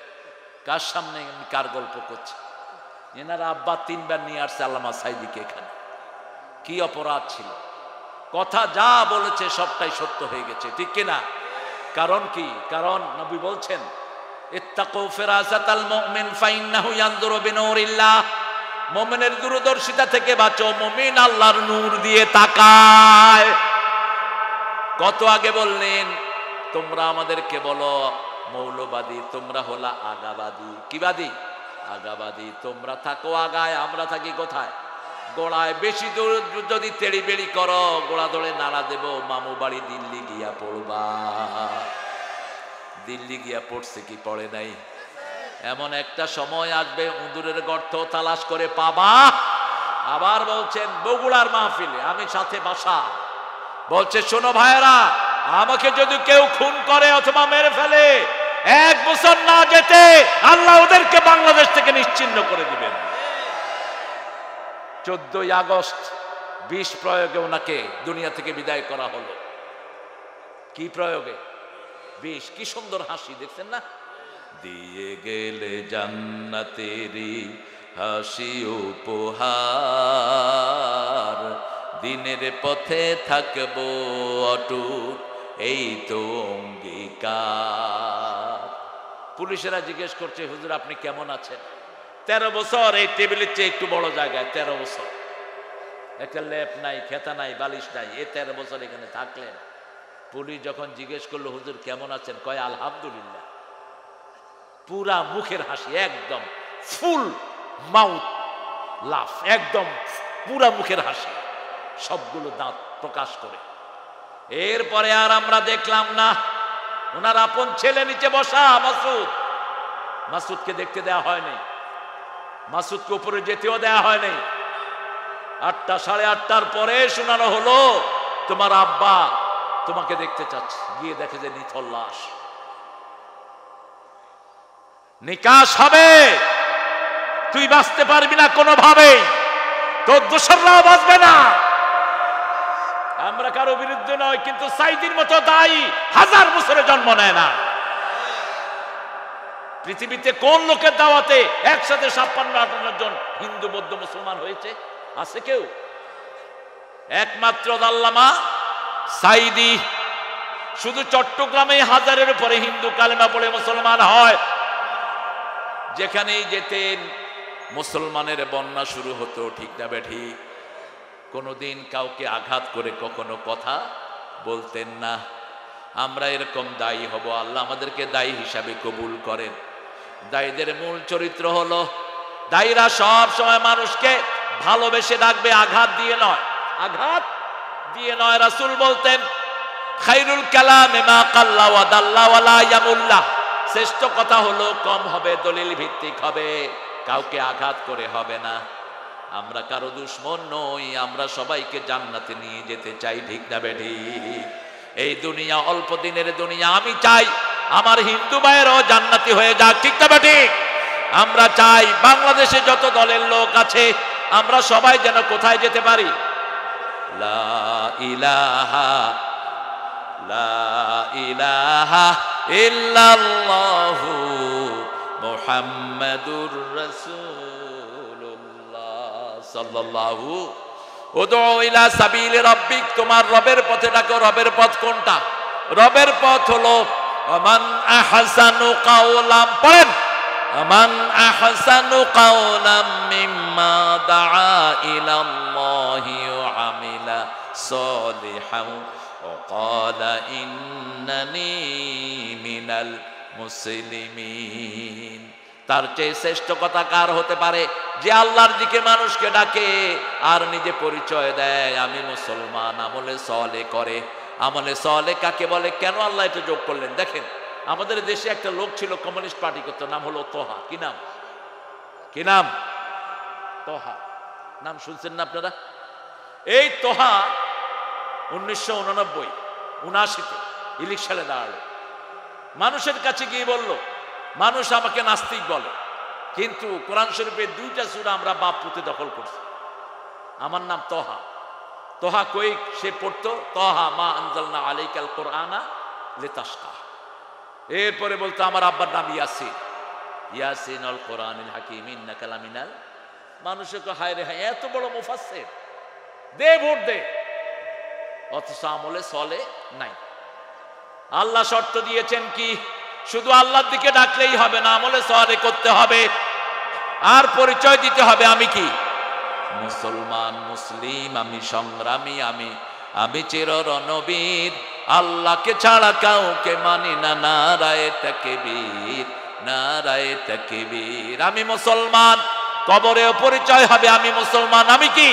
কার সামনে কার গল্প করছে। এনারা আব্বা 3 বার নিয়ে আসছে আল্লামা সাইদিকে এখানে। কি অপরাধ ছিল? কথা যা বলেছে সবটাই সত্য হয়ে গেছে, ঠিক কিনা? কারণ কি? কারণ নবী বলছেন ইত্তাকু ফিরাসাতাল মুমিন ফাইন্নাহু ইয়ানজুরু বিনূরিল্লাহ। মুমিনের দূরদর্শিতা থেকে বাঁচো, মুমিন আল্লাহর নূর দিয়ে তাকায়। কত আগে বললেন, তোমরা আমাদেরকে বলো মৌলবাদী, তোমরা হলা আগাবাদী। কি বাদী? আগাবাদী। তোমরা থাকো আগায়, আমরা থাকি কোথায়? গোড়ায়। বেশি দূর যদি তেড়ি বেড়ি করো, গোড়া ধরে নাড়া দেব। মামু বাড়ি দিল্লি গিয়া পড়বা। দিল্লি গিয়া পড়ছে কি পড়ে নাই? এমন একটা সময় আসবে উঁদুরের গর্ত তালাশ করে পাবা। আবার বলছেন বগুড়ার মাহফিলে আমি সাথে বাসা, বলছে শোনো ভাইয়েরা, আমাকে যদি কেউ খুন করে অথবা মেরে ফেলে 1 বছর না যেতে আল্লাহ ওদেরকে বাংলাদেশ থেকে নিশ্চিহ্ন করে দিবেন। 14ই আগস্ট বিষ প্রয়োগে ওনাকে দুনিয়া থেকে বিদায় করা হলো। কি প্রয়োগে? বিষ। কি সুন্দর হাসি, দেখছেন না? দিয়ে গেলে জান্নাতেরি হাসি উপহার, দিনের পথে থাকবো অটুট এই তো অঙ্গীকার। পুলিশেরা জিজ্ঞেস করছে হুজুর আপনি কেমন আছেন? 13 বছর এই টেবিলের চেয়ে একটু বড় জায়গায়, 13 বছর একটা লেপ নাই, খেতা নাই, বালিশ নাই, এই 13 বছর এখানে থাকলেন। পুলিশ যখন জিজ্ঞেস করলো হুজুর কেমন আছেন, কয় আলহামদুলিল্লাহ। পুরা মুখের হাসি, একদম ফুল মাউথ লাফ, একদম পুরা মুখের হাসি, সবগুলো দাঁত প্রকাশ করে। এরপরে আর আমরা দেখলাম না ওনার আপন ছেলে নিচে বসা মাসুদ, মাসুদকে দেখতে দেয়া হয়নি, মাসুদকে উপরে যেতেও দেয়া হয়নি। 8টা 8:30টার পরে শোনানো হলো তোমার আব্বা তোমাকে দেখতে চাচ্ছে। গিয়ে দেখে যে নিথর লাশ। নিকাশ হবে, তুই বাঁচতে পারবি না কোনোভাবেই, তোর দোসররাও বাঁচবে না। আমরা কারো বিরুদ্ধে নয়, কিন্তু সাইদির মতো দায়ী 1000 বছরে জন্ম নেয় না। পৃথিবীতে কোন লোকের দাওয়াতে একসাথে 56-58 জন হিন্দু বৌদ্ধ মুসলমান হয়েছে? আছে কেউ? একমাত্র আল্লামা সাইদি। শুধু চট্টগ্রামে 1000-এর উপরে হিন্দু কালেমা পড়ে মুসলমান হয়। যেখানেই যেতেন মুসলমানের বন্যা শুরু হতো, ঠিক না বেঠিক? কোনোদিন কাউকে আঘাত করে কখনো কথা বলতেন না। আমরা এরকম দায়ী হব, আল্লাহ আমাদেরকে দায়ী হিসাবে কবুল করেন। দায়ীদের মূল চরিত্র হলো, দায়ীরা সব সময় মানুষকে ভালোবেসে ডাকবে, আঘাত দিয়ে নয়, আঘাত দিয়ে নয়। রাসূল বলতেন খায়রুল কালামে মা কাল্লা ওয়া দাল্লা ওয়া লা ইয়ামুল্লাহ, শ্রেষ্ঠ কথা হলো কম হবে, দলিল ভিত্তিক হবে, কাউকে আঘাত করে হবে না। আমরা কারো দুশমন নই, আমরা সবাইকে জান্নাতে নিয়ে যেতে চাই, ঠিক না বেঠিক? এই দুনিয়া অল্প দিনের দুনিয়া। আমি চাই আমার হিন্দু ভাইয়েরও জান্নাতি হয়ে যাক, ঠিক না বেঠিক? আমরা চাই বাংলাদেশে যত দলের লোক আছে আমরা সবাই যেন কোথায় যেতে পারি? লা ইলাহা ইল্লাল্লাহু মুহাম্মাদুর রাসূলুল্লাহ সাল্লাল্লাহু। উদউ ইলা সাবিলি রাব্বিক, তোমার রবের পথে ডাকো। রবের পথ কোনটা? রবের পথ হলো মান আহসানু কাওলাম, পড়েন, মান আহসানু কাওলাম মিম্মা দাআ ইলাল্লাহি ওয়া আমিলা সালিহান ওয়া ক্বালা ইন্নানি মিনাল মুসলিমিন। তার চেয়ে শ্রেষ্ঠ কথা কার হতে পারে? যে আল্লাহর দিকে মানুষকে ডাকে আর নিজে পরিচয় দেয় আমি মুসলমান, আমলে সালেহ করে। আমলে সালেহ কাকে বলে? কেন আল্লাহ এটা যোগ করলেন? দেখেন, আমাদের দেশে একটা লোক ছিল, কমিউনিস্ট পার্টি করতো, নাম হলো তোহা। কি নাম? কি নাম? তোহা। নাম শুনছেন না আপনারা? এই তোহা 1989-79 ইলেকশনে দাঁড়ালো। মানুষের কাছে গিয়ে বলল, মানুষ আমাকে নাস্তিক বলে, কিন্তু কোরআন শরীফের 2টা সূরা আমরা বাপ পুঁতে দখল করছি। আমার নাম তোহা। তোহা কই সে পড়তো? তোহা মা আনজালনা আলাইকাল কোরআনা লিতাশকা। এরপরে বলতো আমার আব্বার নাম ইয়াসিন, ইয়াসিন আল কোরআনিল হাকিম ইন্নাকা লামিনাল। মানুষের কো হায় রে হায়, এত বড় মুফাসসির, দে ভোট দে, অথচ আমলে চলে নাই। আল্লাহ শর্ত দিয়েছেন কি? শুধু আল্লাহর দিকে ডাকলেই হবে না, আমলে সালেহ করতে হবে, আর পরিচয় দিতে হবে আমি কি? মুসলমান, মুসলিম, আমি সংগ্রামী, আমি চির রণবীর, আল্লাহকে ছাড়া কাউকে মানি না, নারায়ে তাকবীর, নারায়ে তাকবীর। আমি মুসলমান, কবরেও পরিচয় হবে আমি মুসলমান। আমি কি?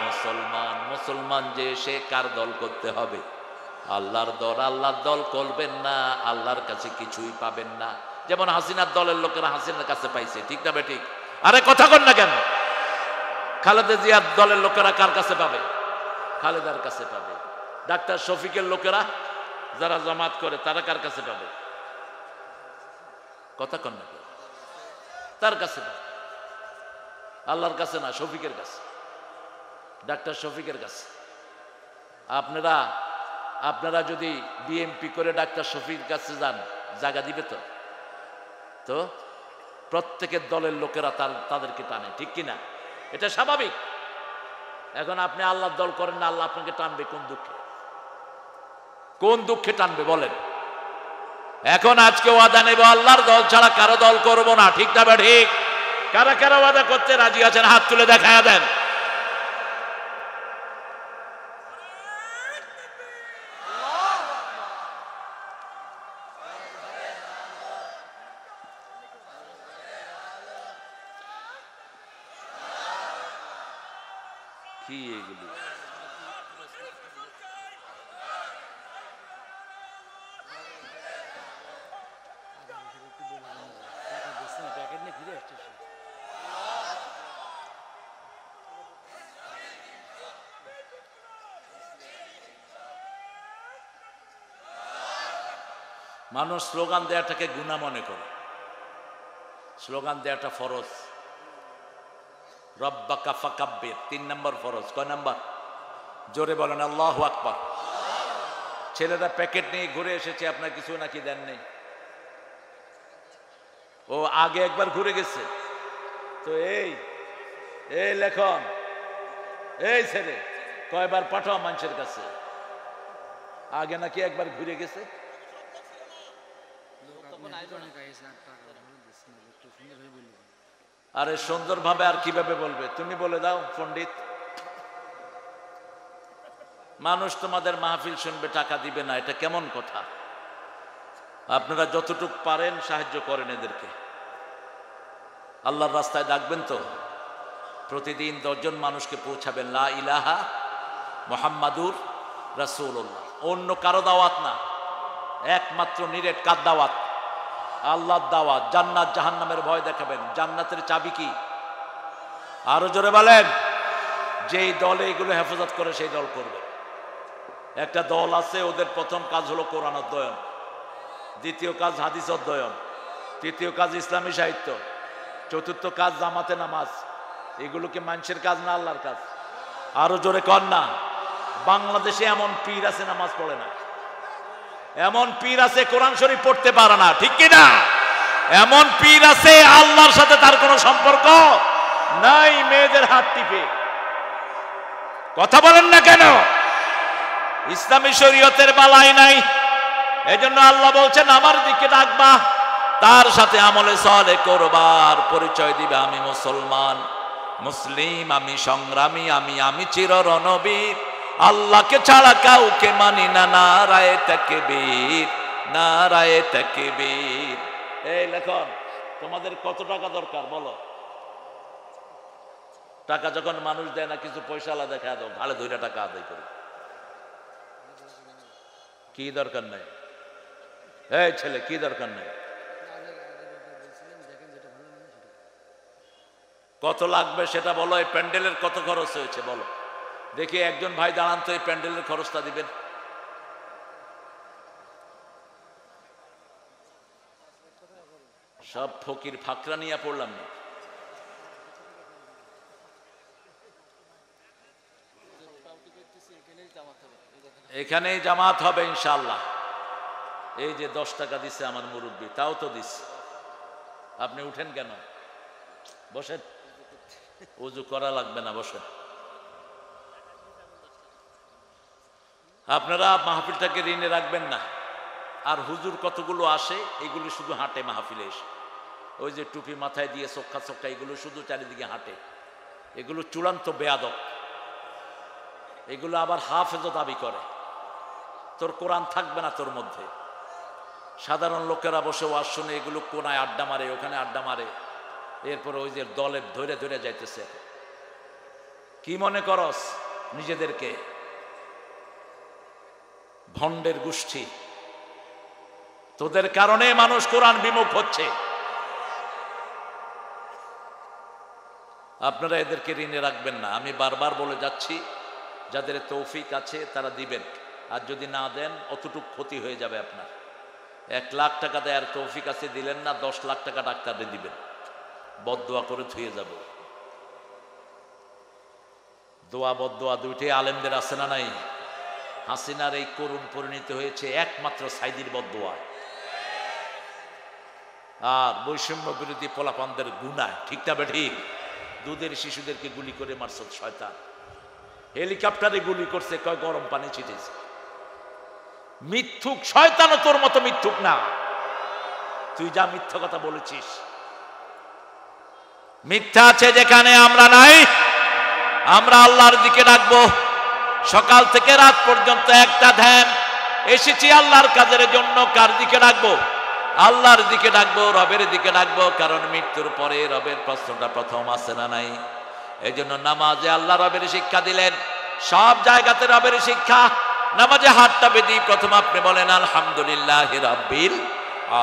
মুসলমান। মুসলমান যে সে কার দল করতে হবে? আল্লাহর দল। আল্লাহর দল করবেন না, আল্লাহর কাছে কিছুই পাবেন না। যেমন হাসিনার দলের লোকেরা হাসিনার কাছে পাইছে, ঠিক না বেঠিক? আরে কথা কন না কেন? খালেদা জিয়ার দলের লোকেরা কার কাছে পাবে? খালেদার কাছে পাবে। ডাক্তার শফিকের লোকেরা যারা জামাত করে তারা কার কাছে পাবে? কথা কন না কেন? তার কাছে পাবে, আল্লাহর কাছে না, শফিকের কাছে, ডাক্তার শফিকের কাছে। আপনারা যদি বিএমপি করে ডাক্তার শফিকের কাছে যান, জায়গা দিবে তো? তো প্রত্যেকের দলের লোকেরা তাদেরকে টানে, ঠিক কিনা? এটা স্বাভাবিক। এখন আপনি আল্লাহর দল করেন না, আল্লাহ আপনাকে টানবে কোন দুঃখে? কোন দুঃখে টানবে বলেন? এখন আজকে ওয়াদা নেব, আল্লাহর দল ছাড়া কারো দল করব না, ঠিক না? ঠিক। কারা কারা ওয়াদা করতে রাজি আছেন হাত তুলে দেখায়া দেন। কি এগুলি? মানুষ স্লোগান দেওয়াটাকে গুনাহ মনে করে। স্লোগান দেওয়াটা ফরজ। রব্বাকা ফাকাব্বির 3 নম্বর ফরজ। কয় নাম্বার? জোরে বলেন আল্লাহু আকবার। ছেলেরা প্যাকেট নিয়ে ঘুরে এসেছে, আপনার কিছু নাকি দেন নেই? ও আগে একবার ঘুরে গেছে তো। এই লেখন, এই ছেলে কয়বার পাঠাও মানুষের কাছে? আগে নাকি একবার ঘুরে গেছে। আরে সুন্দরভাবে আর কিভাবে বলবে? তুমি বলে দাও পণ্ডিত। মানুষ তোমাদের মাহফিল শুনবে, টাকা দিবে না, এটা কেমন কথা? আপনারা যতটুক পারেন সাহায্য করেন এদেরকে। আল্লাহর রাস্তায় ডাকবেন তো। প্রতিদিন 10 জন মানুষকে পৌঁছাবেন লা ইলাহা মুহাম্মাদুর রাসূলুল্লাহ। অন্য কারো দাওয়াত না, একমাত্র নিরেট কার দাওয়াত? আল্লাহর দাওয়াত। জান্নাত জাহান্নামের ভয় দেখাবেন। জান্নাতের চাবি কি? আরো জোরে বলেন। যেই দলে এগুলো হেফাজত করে সেই দল করবে। একটা দল আছে, ওদের প্রথম কাজ হলো কোরআন অধ্যয়ন, দ্বিতীয় কাজ হাদিস অধ্যয়ন, তৃতীয় কাজ ইসলামী সাহিত্য, চতুর্থ কাজ জামাতে নামাজ। এগুলো কি মানুষের কাজ না আল্লাহর কাজ? আরো জোরে কর না। বাংলাদেশে এমন পীর আছে নামাজ পড়ে না, এমন পীর আছে কোরআন শরীফ পড়তে পারে না, ঠিক কিনা? এমন পীর আছে আল্লাহর সাথে তার কোনো সম্পর্ক নাই, মেয়েদের হাত টিপে। কথা বলেন না কেন? ইসলামী শরীয়তের বালাই নাই। এজন্য আল্লাহ বলছেন আমার দিকে ডাকবা, তার সাথে আমলে সালেহ করবার, পরিচয় দিবে আমি মুসলমান, মুসলিম, আমি সংগ্রামী, আমি চির রণবীর, আল্লাহকে ছাড়া কাউকে মানি না, নারায়ে তাকবীর, নারায়ে তাকবীর। এই লেখন, তোমাদের কত টাকা দরকার বলো? টাকা যখন মানুষ দেয় না, কিছু পয়সা আলাদা দেখা দাও, ঘাড়ে ধরে টাকা আদায় করে। কি দরকার নাই? এই ছেলে, কি দরকার নাই? কত লাগবে সেটা বলো। এই প্যান্ডেলের কত খরচ হয়েছে বলো দেখি। একজন ভাই দাঁড়ান তো, এই প্যান্ডেলের খরচটা দিবেন। সব ফকির ফাকরা নিয়ে পড়লাম না। এখানেই জামাত হবে ইনশাআল্লাহ। এই যে 10 টাকা দিছে আমার মুরব্বী, তাও তো দিছে। আপনি উঠেন কেন? বসেন, ওযু করা লাগবে না, বসেন। আপনারা মাহফিলটাকে ঋণে রাখবেন না। আর হুজুর কতগুলো আসে, এগুলো শুধু হাঁটে মাহফিলে এসে। ওই যে টুপি মাথায় দিয়ে চোখা চোখা, এগুলো শুধু চারিদিকে হাঁটে। এগুলো চূড়ান্ত বেয়াদব। এগুলো আবার হাফেজও দাবি করে। তোর কোরআন থাকবে না তোর মধ্যে। সাধারণ লোকেরা বসে ওয়াজ শুনে, এগুলো কোনায় আড্ডা মারে, ওখানে আড্ডা মারে। এরপর ওই যে দলে ধরে ধরে যাইতেছে। কি মনে করস নিজেদেরকে? ভণ্ডের গোষ্ঠী। তোদের কারণে মানুষ কোরআন বিমুখ হচ্ছে। আপনারা এদেরকে ঋণে রাখবেন না। আমি বারবার বলে যাচ্ছি, যাদের তৌফিক আছে তারা দিবেন, আর যদি না দেন অতটুকু ক্ষতি হয়ে যাবে আপনার। 1 লাখ টাকা দেয়ার তৌফিক আছে, দিলেন না, 10 লাখ টাকা ডাক্তারে দিবেন, বদদোয়া করে ধুয়ে যাব। দোয়া বদদোয়া দুইটাই আলেমদের আছে না নাই? হাসিনার এই করুণ পরিণতি হয়েছে একমাত্র সাইদির বদদোয়া আর বৈষম্য বিরোধী পোলাপানদের গুনাহ। ঠিক না বেঠিক? দুধের শিশুদেরকে গুলি করে মারছে শয়তান, হেলিকপ্টারে গুলি করছে, কয় গরম পানি ছিটেছে। মিথ্যুক শয়তানও তোর মতো মিথ্যুক না। তুই যা মিথ্যা কথা বলেছিস, মিথ্যা আছে যেখানে আমরা নাই। আমরা আল্লাহর দিকে ডাকবো, সকাল থেকে রাত পর্যন্ত একটা ধ্যান। এসেছি আল্লাহর কাজের জন্য। কার দিকে ডাকবো? আল্লাহর দিকে ডাকবো, রবের দিকে ডাকবো। কারণ মৃত্যুর পরে রবের প্রশ্নটা প্রথম আসে না নাই? এই জন্য নামাজে আল্লাহ রবের শিক্ষা দিলেন, সব জায়গাতে রবের শিক্ষা। নামাজে হাতটা বেঁধে প্রথম আপনি বলেন আলহামদুলিল্লাহি রাব্বিল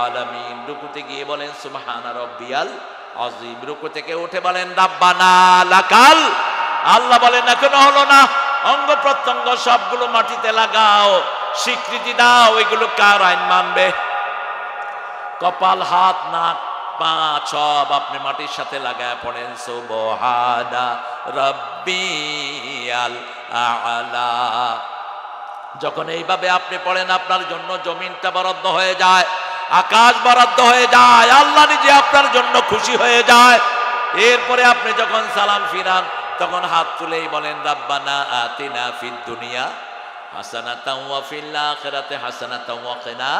আলামিন। রুকুতে গিয়ে বলেন সুবহানা রাব্বিয়াল আযীম। রুকু থেকে উঠে বলেন রাব্বানা লাকাল। আল্লাহ বলেন এখনো হলো না, অঙ্গ প্রত্যঙ্গ সবগুলো মাটিতে লাগাও, স্বীকৃতি দাও। এগুলো কার আইন মানবে? কপাল, হাত, নাক, পা সব আপনি মাটির সাথে লাগায় পড়েন সুবহানা রাব্বিয়াল আ'লা। যখন এইভাবে আপনি পড়েন, আপনার জন্য জমিনটা বরাদ্দ হয়ে যায়, আকাশ বরাদ্দ হয়ে যায়, আল্লাহ নিজে আপনার জন্য খুশি হয়ে যায়। এরপরে আপনি যখন সালাম ফিরান, তখন হাত তুলেই বলেন রাব্বানা আতিনা ফিদ দুনিয়া হাসানাতাও ওয়া ফিল আখিরাতি হাসানাতাও ওয়া কিনা।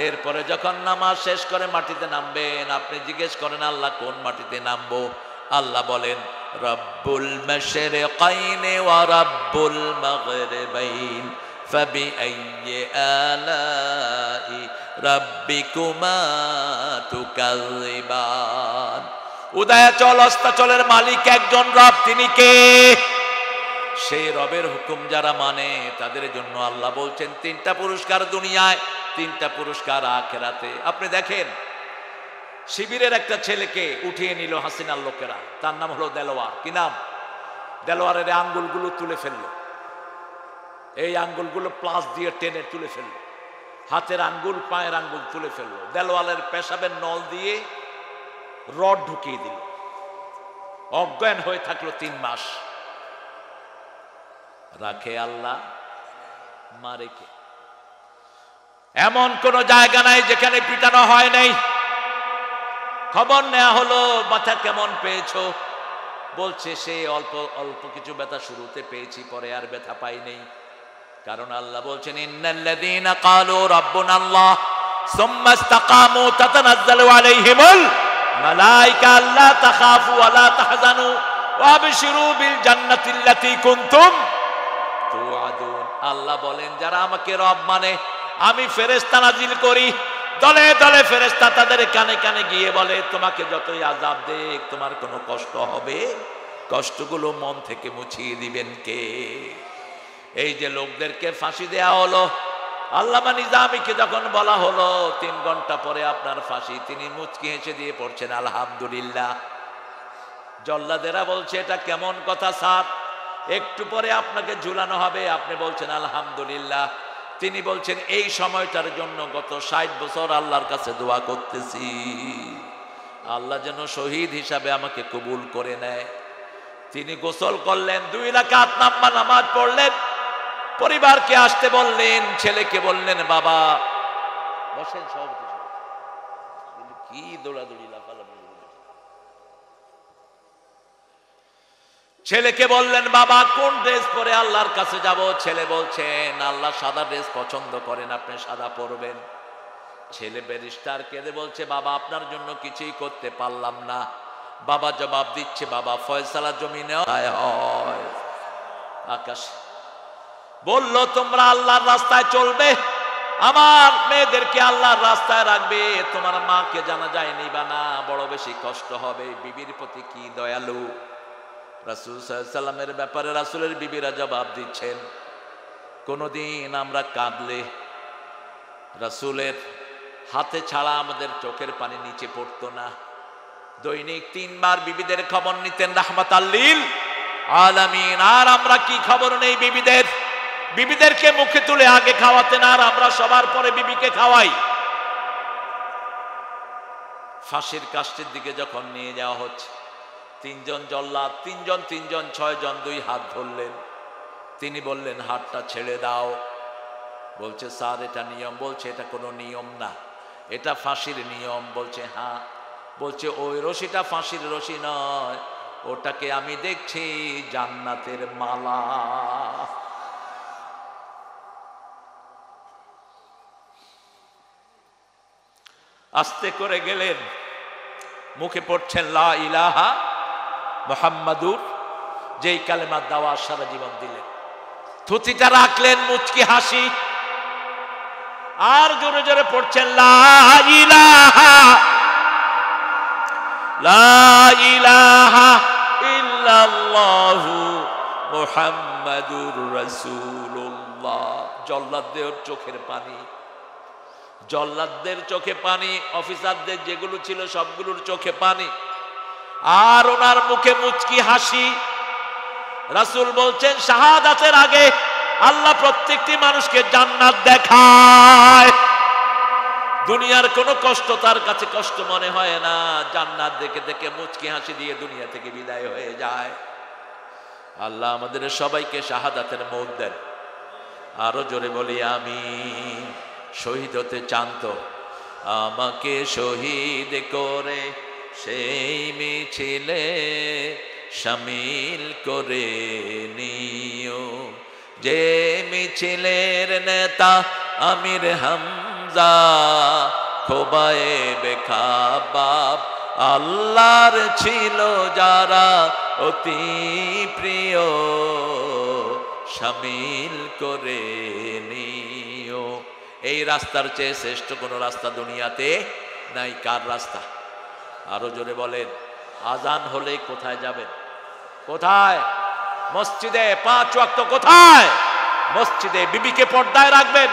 এরপরে যখন নামাজ শেষ করে মাটিতে নামবেন, আপনি জিজ্ঞেস করেন আল্লাহ কোন মাটিতে নামবো? আল্লাহ বলেন রব্বুল মাশরিকাইনি ওয়া রব্বুল মাগরিবাইন ফাবিআইয়ি আলাই রাব্বিকুমা তুকাযিবান। উদয়াচল অস্তাচলের মালিক একজন রব, তিনি কে? সেই রবের হুকুম যারা মানে তাদের জন্য আল্লাহ বলছেন 3টা পুরস্কার দুনিয়ায়, 3টা পুরস্কার আখিরাতে। আপনি দেখেন, শিবিরের একটা ছেলেকে উঠিয়ে নিল হাসিনার লোকেরা, তার নাম হলো দেলোয়ার। কি নাম? দেলোয়ারের আঙ্গুলগুলো তুলে ফেললো, এই আঙ্গুলগুলো প্লাস দিয়ে টেনে তুলে ফেললো, হাতের আঙ্গুল, পায়ের আঙ্গুল তুলে ফেললো। দেলোয়ারের পেশাবের নল দিয়ে রড ঢুকিয়ে দিল, অজ্ঞান হয়ে থাকলো 3 মাস। রাখে আল্লাহ, মারে কে? এমন কোন জায়গা নাই যেখানে পিটানো হয় নাই। খবর নেওয়া হলো ব্যথা কেমন পেয়েছো, বলছে সে অল্প অল্প কিছু ব্যথা শুরুতে পেয়েছি, পরে আর ব্যথা পাই নাই। কারণ আল্লাহ বলছেন ইন্নাল্লাযীনা ক্বালু রাব্বুনাল্লাহ সুম্মা ইসতাকামু তাতানাজ্জালু আলাইহিমুল মালায়েকা আল্লা তাখাফু ওয়া লা তাহজানু ওয়া আবশিরু বিল জান্নাতিল্লাতী কুনতুম তুআদুন। আল্লাহ বলেন যারা আমাকে রব মানে, আমি ফেরেশতা নাজিল করি, দলে দলে ফেরেশতা তাদের কানে কানে গিয়ে বলে তোমাকে যতই আযাব দেখ তোমার কোনো কষ্ট হবে, কষ্টগুলো মন থেকে মুছিয়ে দিবেন কে? এই যে লোকদেরকে ফাঁসি দেয়া হলো, আল্লামা নিজামীকে যখন বলা হলো 3 ঘন্টা পরে আপনার ফাঁসি, তিনি মুচকি হেসে দিয়ে পড়ছেন আলহামদুলিল্লাহ। জল্লাদেরা বলছে এটা কেমন কথা স্যার, একটু পরে আপনাকে ঝুলানো হবে, আপনি বলছেন আলহামদুলিল্লাহ। তিনি বলছেন এই সময়টার জন্য গত 60 বছর আল্লাহর কাছে দোয়া করতেছি, আল্লাহ যেন শহীদ হিসাবে আমাকে কবুল করে নেয়। তিনি গোসল করলেন, 2 রাকাত নামাজ পড়লেন, পরিবারকে আসতে বললেন, ছেলেকে বললেন বাবা বসেন, সভাপতি কি দৌড়াদৌড়ি লাফালাফি। ছেলেকে বললেন বাবা কোন ড্রেস পরে আল্লাহর কাছে যাব? ছেলে বলছেন আল্লাহ সাদা ড্রেস পছন্দ করেন, আপনি সাদা পরবেন। ছেলে ব্যারিস্টার কেঁদে বলছে বাবা আপনার জন্য কিছুই করতে পারলাম না। বাবা জবাব দিচ্ছে বাবা ফয়সালা জমিনে হয় আকাশ। বলল তোমরা আল্লাহর রাস্তায় চলবে, আমার মেয়েদেরকে আল্লাহর রাস্তায় রাখবে, তোমার মাকে জানা যায় নিবা না, বড় বেশি কষ্ট হবে। বিবির প্রতি কি দয়ালু। রাসূল সাল্লাল্লাহু আলাইহি সাল্লামের ব্যাপারে রাসূলের বিবিরা জবাব দিচ্ছেন, কোনদিন আমরা কাঁদলে রাসূলের হাতে ছাড়া আমাদের চোখের পানি নিচে পড়তো না। দৈনিক 3 বার বিবিদের খবর নিতেন রাহমাতাল লিল আলামিন। আর আমরা কি খবর নেই বিবিদের? বিবিদেরকে মুখে তুলে আগে খাওয়াতেন, আর আমরা সবার পরে বিবিকে খাওয়াই। ফাঁসির কাষ্ঠের দিকে যখন নিয়ে যাওয়া হচ্ছে, 3 জন জল্লাদ, 3 জন 6 জন 2 হাত ধরলেন। তিনি বললেন হাতটা ছেড়ে দাও। বলছে স্যার এটা নিয়ম। বলছে এটা কোনো নিয়ম না, এটা ফাঁসির নিয়ম। বলছে হ্যাঁ। বলছে ওই রশিটা ফাঁসির রশি নয়, ওটাকে আমি দেখছি জান্নাতের মালা। আস্তে করে গেলেন, মুখে পড়ছেন লা ইলাহা মুহাম্মাদুর, যেই কালেমার দাওয়াত সারা জীবন দিলেন। থুতিটা রাখলেন মুচকি হাসি, আর জোরে জোরে পড়ছেন লা ইলাহা ইল্লাল্লাহু মুহাম্মাদুর রাসূলুল্লাহ। জল্লাদদের চোখের পানি, জল্লাদদের চোখে পানি, অফিসারদের যেগুলো ছিল সবগুলোর চোখে পানি, আর ওনার মুখে মুচকি হাসি। রাসূল বলছেন শাহাদাতের আগে আল্লাহ প্রত্যেকটি মানুষকে জান্নাত দেখায়। দুনিয়ার কোনো কষ্ট তার কাছে কষ্ট মনে হয় না, জান্নাত দেখে দেখে মুচকি হাসি দিয়ে দুনিয়া থেকে বিদায় হয়ে যায়। আল্লাহ আমাদের সবাইকে শাহাদাতের মওত দেন। আরো জোরে বলি আমিন। শহীদ হতে চান তো আমাকে শহীদ করে সেই মিছিলে শামিল করে নিও, যে মিছিলের নেতা আমির হামজা খোবায়েবে খাবাব আল্লাহর ছিল যারা অতি প্রিয়, শামিল করে নিও। এই রাস্তার চেয়ে শ্রেষ্ঠ কোন রাস্তা দুনিয়াতে নাই। কার রাস্তা? আরো জোরে বলেন। আজান হলে কোথায় যাবেন? কোথায়? মসজিদে। 5 ওয়াক্ত কোথায়? মসজিদে। বিবিকে পর্দায় রাখবেন।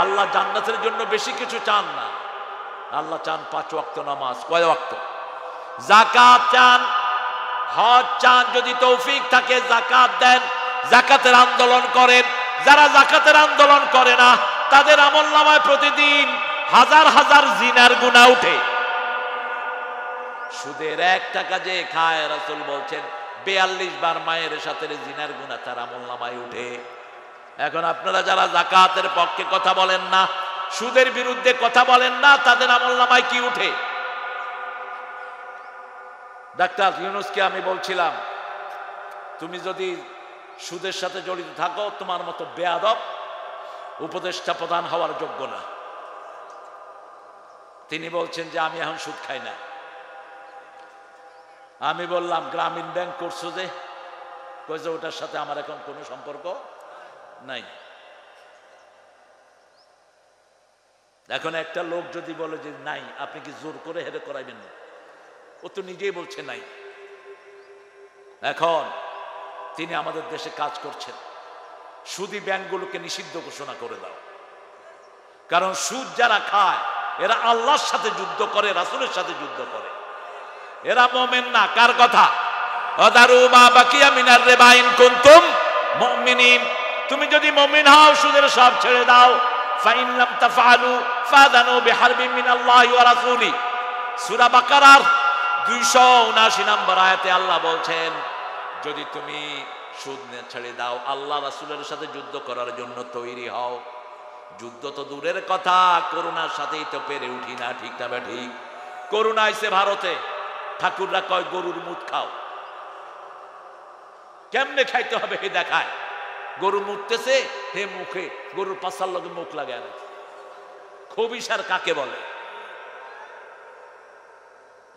আল্লাহ জান্নাতের জন্য বেশি কিছু চান না, আল্লাহ চান 5 ওয়াক্ত নামাজ। কয় ওয়াক্ত? যাকাত চান, হজ চান, যদি তৌফিক থাকে যাকাত দেন, যাকাতের আন্দোলন করেন। যারা যাকাতের আন্দোলন করে না তাদের আমলনামায় প্রতিদিন হাজার হাজার জিনার গুনাহ উঠে। সুদের 1 টাকা যে খায়, রাসূল বলছেন 42 বার মায়ের সাথে জিনার গুনাহ তার আমলনামায় উঠে। এখন আপনারা যারা যাকাতের পক্ষে কথা বলেন না, সুদের বিরুদ্ধে কথা বলেন না, তাদের আমলনামায় কি উঠে? ডাক্তার ইউনূসকে আমি বলছিলাম, তুমি যদি সুদের সাথে জড়িত থাকো তোমার মতো বেয়াদব উপদেষ্টা প্রধান হওয়ার যোগ্য না। তিনি বলছেন যে আমি এখন সুদ খাই না। আমি বললাম গ্রামীণ ব্যাংক করছো যে? কইছে ওটার সাথে আমার এখন কোনো সম্পর্ক নাই। এখন একটা লোক যদি বলে যে নাই, আপনি কি জোর করে হেরে করাইবেন না? ও তো নিজেই বলছে নাই। এখন তিনি আমাদের দেশে কাজ করছেন, সুদী ব্যাংকগুলোকে নিষিদ্ধ ঘোষণা করে দাও। কারণ সুদ যারা খায় এরা আল্লাহর সাথে যুদ্ধ করে, রাসূলের সাথে যুদ্ধ করে। এরা মুমিন না। কার কথা? ওয়াদারু মা বাকিয়া মিনার রিবা ইন কুনতুম মুমিনিন। তুমি যদি মুমিন হও সুদের সব ছেড়ে দাও। ফাইন লাম তাফআলু ফাদানু বিহারবিন মিনাল্লাহি ওয়া রাসূলি। সূরা বাকারার 279 নম্বর আয়াতে আল্লাহ বলছেন যদি তুমি সুদ ছেড়ে দাও, আল্লাহ রাসূলের সাথে যুদ্ধ করার জন্য তৈরি হও। যুদ্ধ তো দূরের কথা, করোনার সাথেই তো পেরে উঠি না। ঠিক না বা ঠিক? করোনা আইছে ভারতে, ঠাকুররা কয় গরুর মুখ খাও। কেমনে খাইতে হবে হে দেখায়। গরু মুততেছে, হে মুখে গরুর পাছার লগে মুখ লাগায় না। খবিসার কাকে বলে?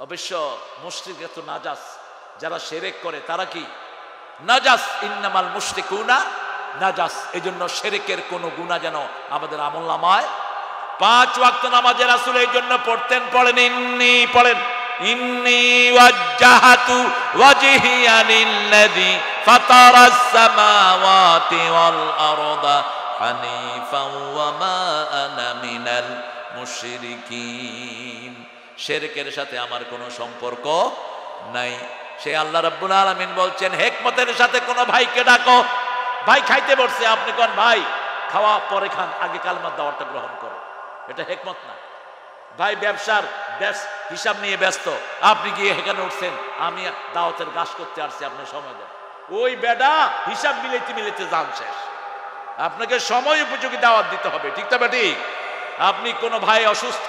অবশ্য মুশরিক তো নাজাস, যারা শিরক করে তারা কি নাজাস। ইন্নামাল মুশরিকুনা নাজাস। এজন্য শিরকের কোন গুনাহ যেন আমাদের আমলনামায়। 5 ওয়াক্ত নামাজে রাসূল এই জন্য পড়তেন। পড়েন ইন্নী, পড়েন ইন্নী ওয়াজ্জাহাতু ওয়াজহিয়া লিল্লাযী ফাতারাস সামাওয়াতি ওয়াল আরদা হানিফাও ওয়া মা আনা মিনাল মুশরিকিন। শিরকের সাথে আমার কোনো সম্পর্ক নাই। সে আল্লাহ রাব্বুল আলামিন বলছেন, হিকমতের সাথে কোনো ভাইকে ডাকো। ভাই খাইতে বসছে, আপনি কোন ভাই খাওয়া পরে খান, আগে কালেমার দাওয়াতটা গ্রহণ করো। এটা হিকমত না। ভাই ব্যবসার হিসাব নিয়ে ব্যস্ত, আপনি গিয়ে এখানে উঠছেন, আমি দাওয়াতের গাছ করতে আসছি, আপনি সময় দেন। ওই বেডা হিসাব মিলাইতে মিলাইতে যান শেষ। আপনাকে সময় উপযোগী দাওয়াত দিতে হবে, ঠিক তবে ঠিক। আপনি কোন ভাই অসুস্থ,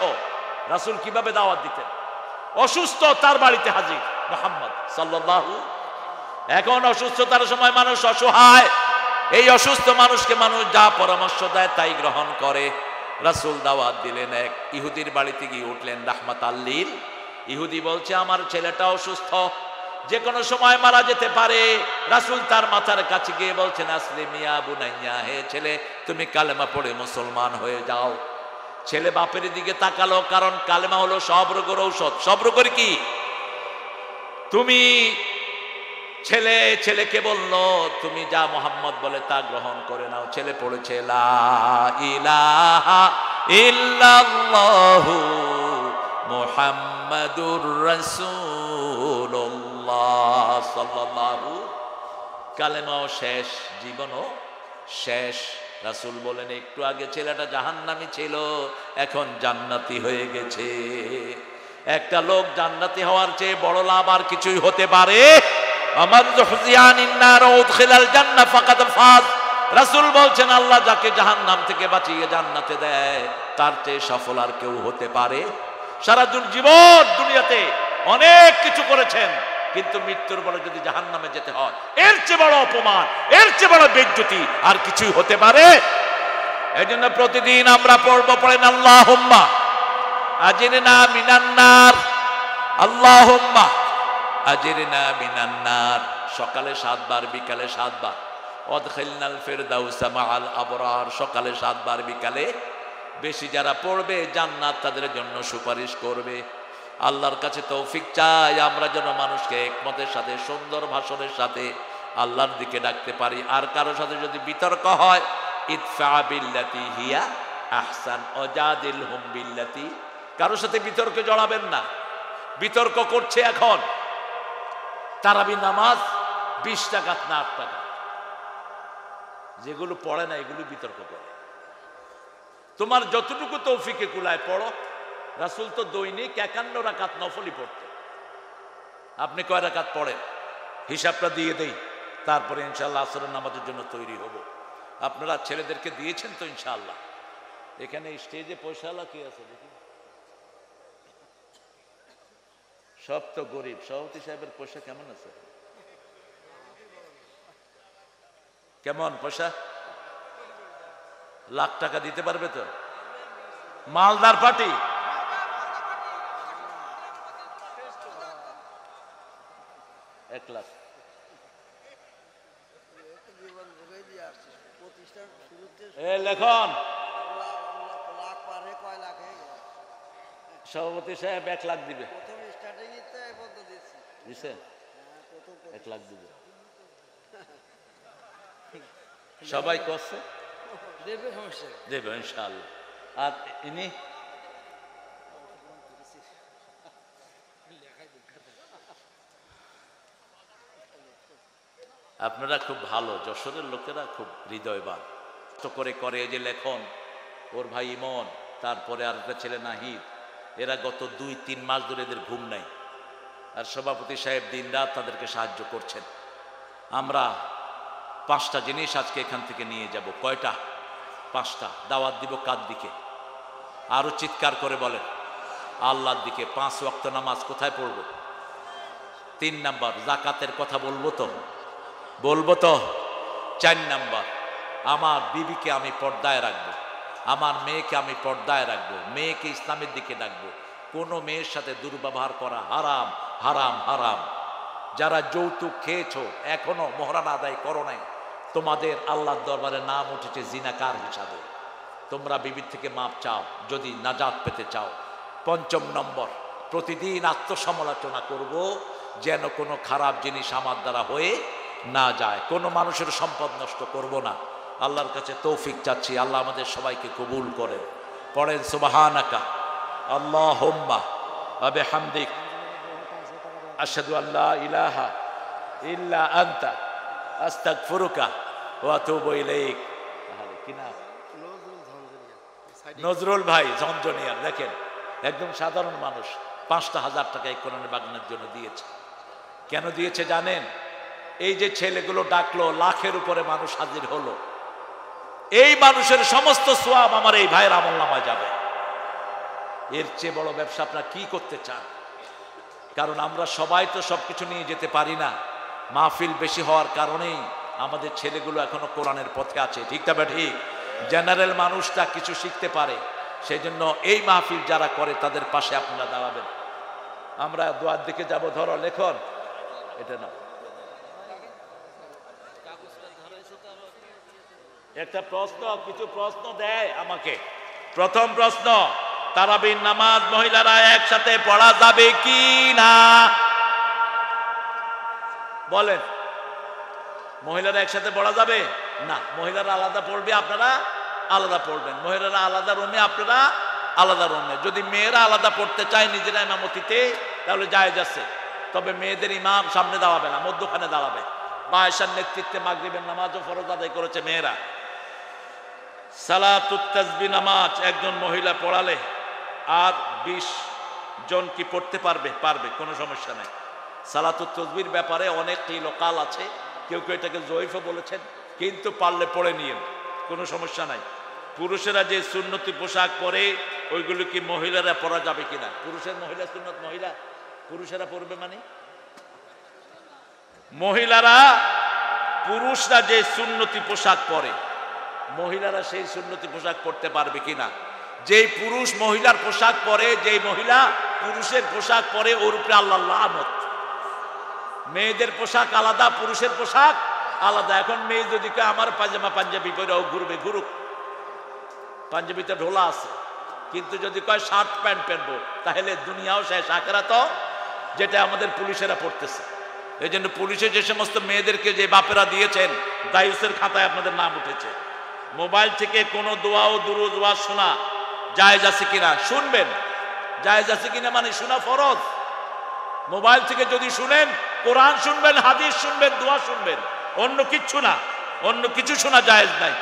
রাসূল কিভাবে দাওয়াত দিতেন? অসুস্থ, তার বাড়িতে হাজির মুহাম্মদ সাল্লাল্লাহু। এখন অসুস্থতার সময় মানুষ অসহায়, এই অসুস্থ মানুষকে মানুষ যা পরামর্শ দেয় তাই গ্রহণ করে। রাসূল দাওয়াত দিলেন, এক ইহুদির বাড়িতে গিয়ে উঠলেন রাহমাতাল লিল। ইহুদি বলছে, আমার ছেলেটা অসুস্থ, যে কোনো সময় মারা যেতে পারে। রাসূল তার মাথার কাছে গিয়ে বলছেন, আসলিম ইয়া বুনাইয়া, হে ছেলে তুমি কালেমা পড়ে মুসলমান হয়ে যাও। ছেলে বাপের দিকে তাকালো, কারণ কালেমা হলো সব রোগের ঔষধ। সব রোগের কি? তুমি ছেলেকে বললো, তুমি যা মুহাম্মদ বলে তা গ্রহণ করে নাও। ছেলে পড়েছে লা ইলাহা ইল্লাল্লাহু মুহাম্মাদুর রাসূলুল্লাহ সাল্লাল্লাহু। কালেমাও শেষ, জীবনও শেষ। রাসূল বলেন, একটু আগে ছেলেটা জাহান্নামী ছিল, এখন জান্নাতি হয়ে গেছে। একটা লোক জান্নাতি হওয়ার চেয়ে বড় লাভ আর কিছুই হতে পারে? আমার যুহজিয়ানিন নার উদখিলাল জান্নাহ ফাকাদ ফাজ। রাসূল বলছেন, আল্লাহ যাকে জাহান্নাম থেকে বাঁচিয়ে জান্নাতে দেয়, তার চেয়ে সফল আর কেউ হতে পারে? সারা জীবন দুনিয়াতে অনেক কিছু করেছেন, কিন্তু মৃত্যুর পরে যদি জাহান্নামে যেতে হয়, এর চেয়ে বড় অপমান, এর চেয়ে বড় বেইজ্জতি আর কিছুই হতে পারে? এজন্য প্রতিদিন আমরা পড়েন আল্লাহুম্মা আজিরনা মিনান নার, আল্লাহুম্মা আজিরনা মিনান নার। সকালে 7 বার, বিকালে 7 বার। ওয়াদখিলনাল ফিরদাউসা মাআল আবরার, সকালে 7 বার, বিকালে। বেশি যারা পড়বে জান্নাত তাদের জন্য সুপারিশ করবে। আল্লাহর কাছে তৌফিক চাই, আমরা যেন মানুষকে হিকমতের সাথে, সুন্দর ভাষণের সাথে আল্লাহর দিকে ডাকতে পারি। আর কারোর সাথে যদি বিতর্ক হয়, ইদফা বিল্লাতি হিয়া আহসান ওয়াজাদিলহুম বিল্লাতি, কারোর সাথে বিতর্কে জড়াবেন না। বিতর্ক করছে এখন তারাবি নামাজ 20 টাকাত না 8 টাকা, যেগুলো পড়ে না এগুলো বিতর্ক করে। তোমার যতটুকু তৌফিকে কুলায় পড়ো। রাসূল তো দৈনিক 51 রাকাত নফলই পড়তেন। আপনি কয় রাকাত পড়েন? হিসাবটা দিয়ে দেই, তারপরে ইনশাআল্লাহ আসরের নামাজের জন্য তৈরি হব। আপনারা ছেলেদেরকে দিয়েছেন তো ইনশাআল্লাহ? এখানে স্টেজে পয়সাওয়ালা কি আছে দেখি? সব তো গরিব। সভাপতি সাহেবের পয়সা কেমন আছে? কেমন পয়সা? লাখ টাকা দিতে পারবে তো? মালদার পার্টি এক লাখ। লেখন সভাপতি সাহেব 1 লাখ দিবে। দিছে 1 লাখ দিবে। সবাই করছে, দেবে ইনশাআল্লাহ। আর ইনি আপনারা খুব ভালো, যশোরের লোকেরা খুব হৃদয়বান। করে করে যে লেখন, ওর ভাই ইমন, তারপরে আর একটা ছেলে নাহিদ, এরা গত 2-3 মাস ধরে এদের ঘুম নাই। আর সভাপতি সাহেব দিন রাত তাদেরকে সাহায্য করছেন। আমরা 5টা জিনিস আজকে এখান থেকে নিয়ে যাব। কয়টা? 5টা। দাওয়াত দিব কার দিকে? আরো চিৎকার করে বলেন, আল্লাহর দিকে। 5 ওয়াক্ত নামাজ কোথায় পড়ব? 3 নাম্বার, যাকাতের কথা বলবো তো? 4 নাম্বার, আমার বিবিকে আমি পর্দায় রাখবো, আমার মেয়েকে আমি পর্দায় রাখবো, মেয়েকে ইসলামের দিকে ডাকবো। কোনো মেয়ের সাথে দুর্ব্যবহার করা হারাম, হারাম, হারাম। যারা যৌতুক খেয়েছো, এখনো মোহরানা আদায় করো নাই, তোমাদের আল্লাহর দরবারে নাম উঠেছে জিনাকার হিসাবে। তোমরা বিবির থেকে মাপ চাও যদি নাজাত পেতে চাও। 5 নম্বর, প্রতিদিন আত্মসমালোচনা করব, যেন কোনো খারাপ জিনিস আমার দ্বারা হয়ে না যায়। কোনো মানুষের সম্পদ নষ্ট করব না। আল্লাহর কাছে তৌফিক চাচ্ছি, আল্লাহ আমাদের সবাইকে কবুল করেন। পড়েন সুবহানাকা আল্লাহুম্মা ওয়া বিহামদিক আশহাদু আল্লা ইলাহা ইল্লা আনতা আস্তাগফিরুকা ওয়া আতুবু ইলাইক। আরে কি নাম? নজরুল ভাই ঝঞ্ঝনিয়ার। দেখেন একদম সাধারণ মানুষ 5,000 টাকা এই কোরআনের বাগানের জন্য দিয়েছে। কেন দিয়েছে জানেন? এই যে ছেলেগুলো ডাকলো, লাখের উপরে মানুষ হাজির হলো, এই মানুষের সমস্ত সওয়াব আমার এই ভাইয়ের আমলনামায় যাবে। এর চেয়ে বড় ব্যবসা আপনারা কি করতে চান? কারণ আমরা সবাই তো সবকিছু নিয়ে যেতে পারি না। মাহফিল বেশি হওয়ার কারণেই আমাদের ছেলেগুলো এখনো কোরআনের পথে আছে, ঠিক না ঠিক? জেনারেল মানুষটা কিছু শিখতে পারে, সেই জন্য এই মাহফিল যারা করে তাদের পাশে আপনারা দাঁড়াবেন। আমরা দোয়ার দিকে যাব। ধরো লেখন এটা না, একটা প্রশ্ন, কিছু প্রশ্ন দেয় আমাকে। প্রথম প্রশ্ন, তারাবির নামাজ মহিলারা একসাথে পড়া যাবে কি না? বলেন, মহিলারা একসাথে পড়া যাবে না? মহিলারা আলাদা পড়বে, আপনারা আলাদা পড়বেন। মহিলারা আলাদা রুমে, আপনারা আলাদা রুমে। যদি মেয়েরা আলাদা পড়তে চায় নিজেরা ইমামতিতে, তাহলে জায়েজ আছে। তবে মেয়েদের ইমাম সামনে দাঁড়াবে না, মধ্যখানে দাঁড়াবে। আয়েশার নেতৃত্বে মাগরিবের নামাজও ফরজ আদায় করেছে মেয়েরা। সালাতুত তাসবিহ নামাজ একজন মহিলা পড়ালে আর 20 জন কি পড়তে পারবে? পারবে, কোনো সমস্যা নাই। সালাতুত তাসবিহর ব্যাপারে অনেক লোকাল আছে, কেউ কেউ এটাকে জয়ীফও বলেছেন, কিন্তু পারলে পড়ে নিয়েন, কোনো সমস্যা নাই। পুরুষেরা যে সুন্নতি পোশাক পরে ওইগুলো কি মহিলারা পরা যাবে কিনা? পুরুষের মহিলা সুন্নত, মহিলা পুরুষেরা পরবে মানে? মহিলারা, পুরুষরা যে সুন্নতি পোশাক পরে মহিলারা সেই সুন্নতি পোশাক পরতে পারবে কিনা? যেই পুরুষ মহিলার পোশাক পরে, যেই মহিলা পুরুষের পোশাক পরে, ওর উপরে আল্লাহর লানত। মেয়েদের পোশাক আলাদা, পুরুষের পোশাক আলাদা। এখন মেয়ে যদি কয় আমার পাজামা পাঞ্জাবি পরে ও ঘুরবে, ঘুরুক, পাঞ্জাবিতে ঢোলা আছে। কিন্তু যদি কয় শার্ট প্যান্ট পরবো, তাহলে দুনিয়াও শেষ, আখিরাতও, যেটা আমাদের পুলিশেরা পড়তেছে। এই জন্য পুলিশে যে সমস্ত মেয়েদেরকে যে বাপেরা দিয়েছেন, দায়ুসের খাতায় আপনাদের নাম উঠেছে। মোবাইল থেকে কোনো দোয়া ও দুরূদ ওয়াজ শোনা জায়েজ আছে কিনা? শুনবেন, জায়েজ আছে কিনা মানে শোনা ফরজ। মোবাইল থেকে যদি শুনেন, কোরআন শুনবেন, হাদিস শুনবেন, দোয়া শুনবেন, অন্য কিচ্ছু না, অন্য কিছু শোনা জায়েজ নাই।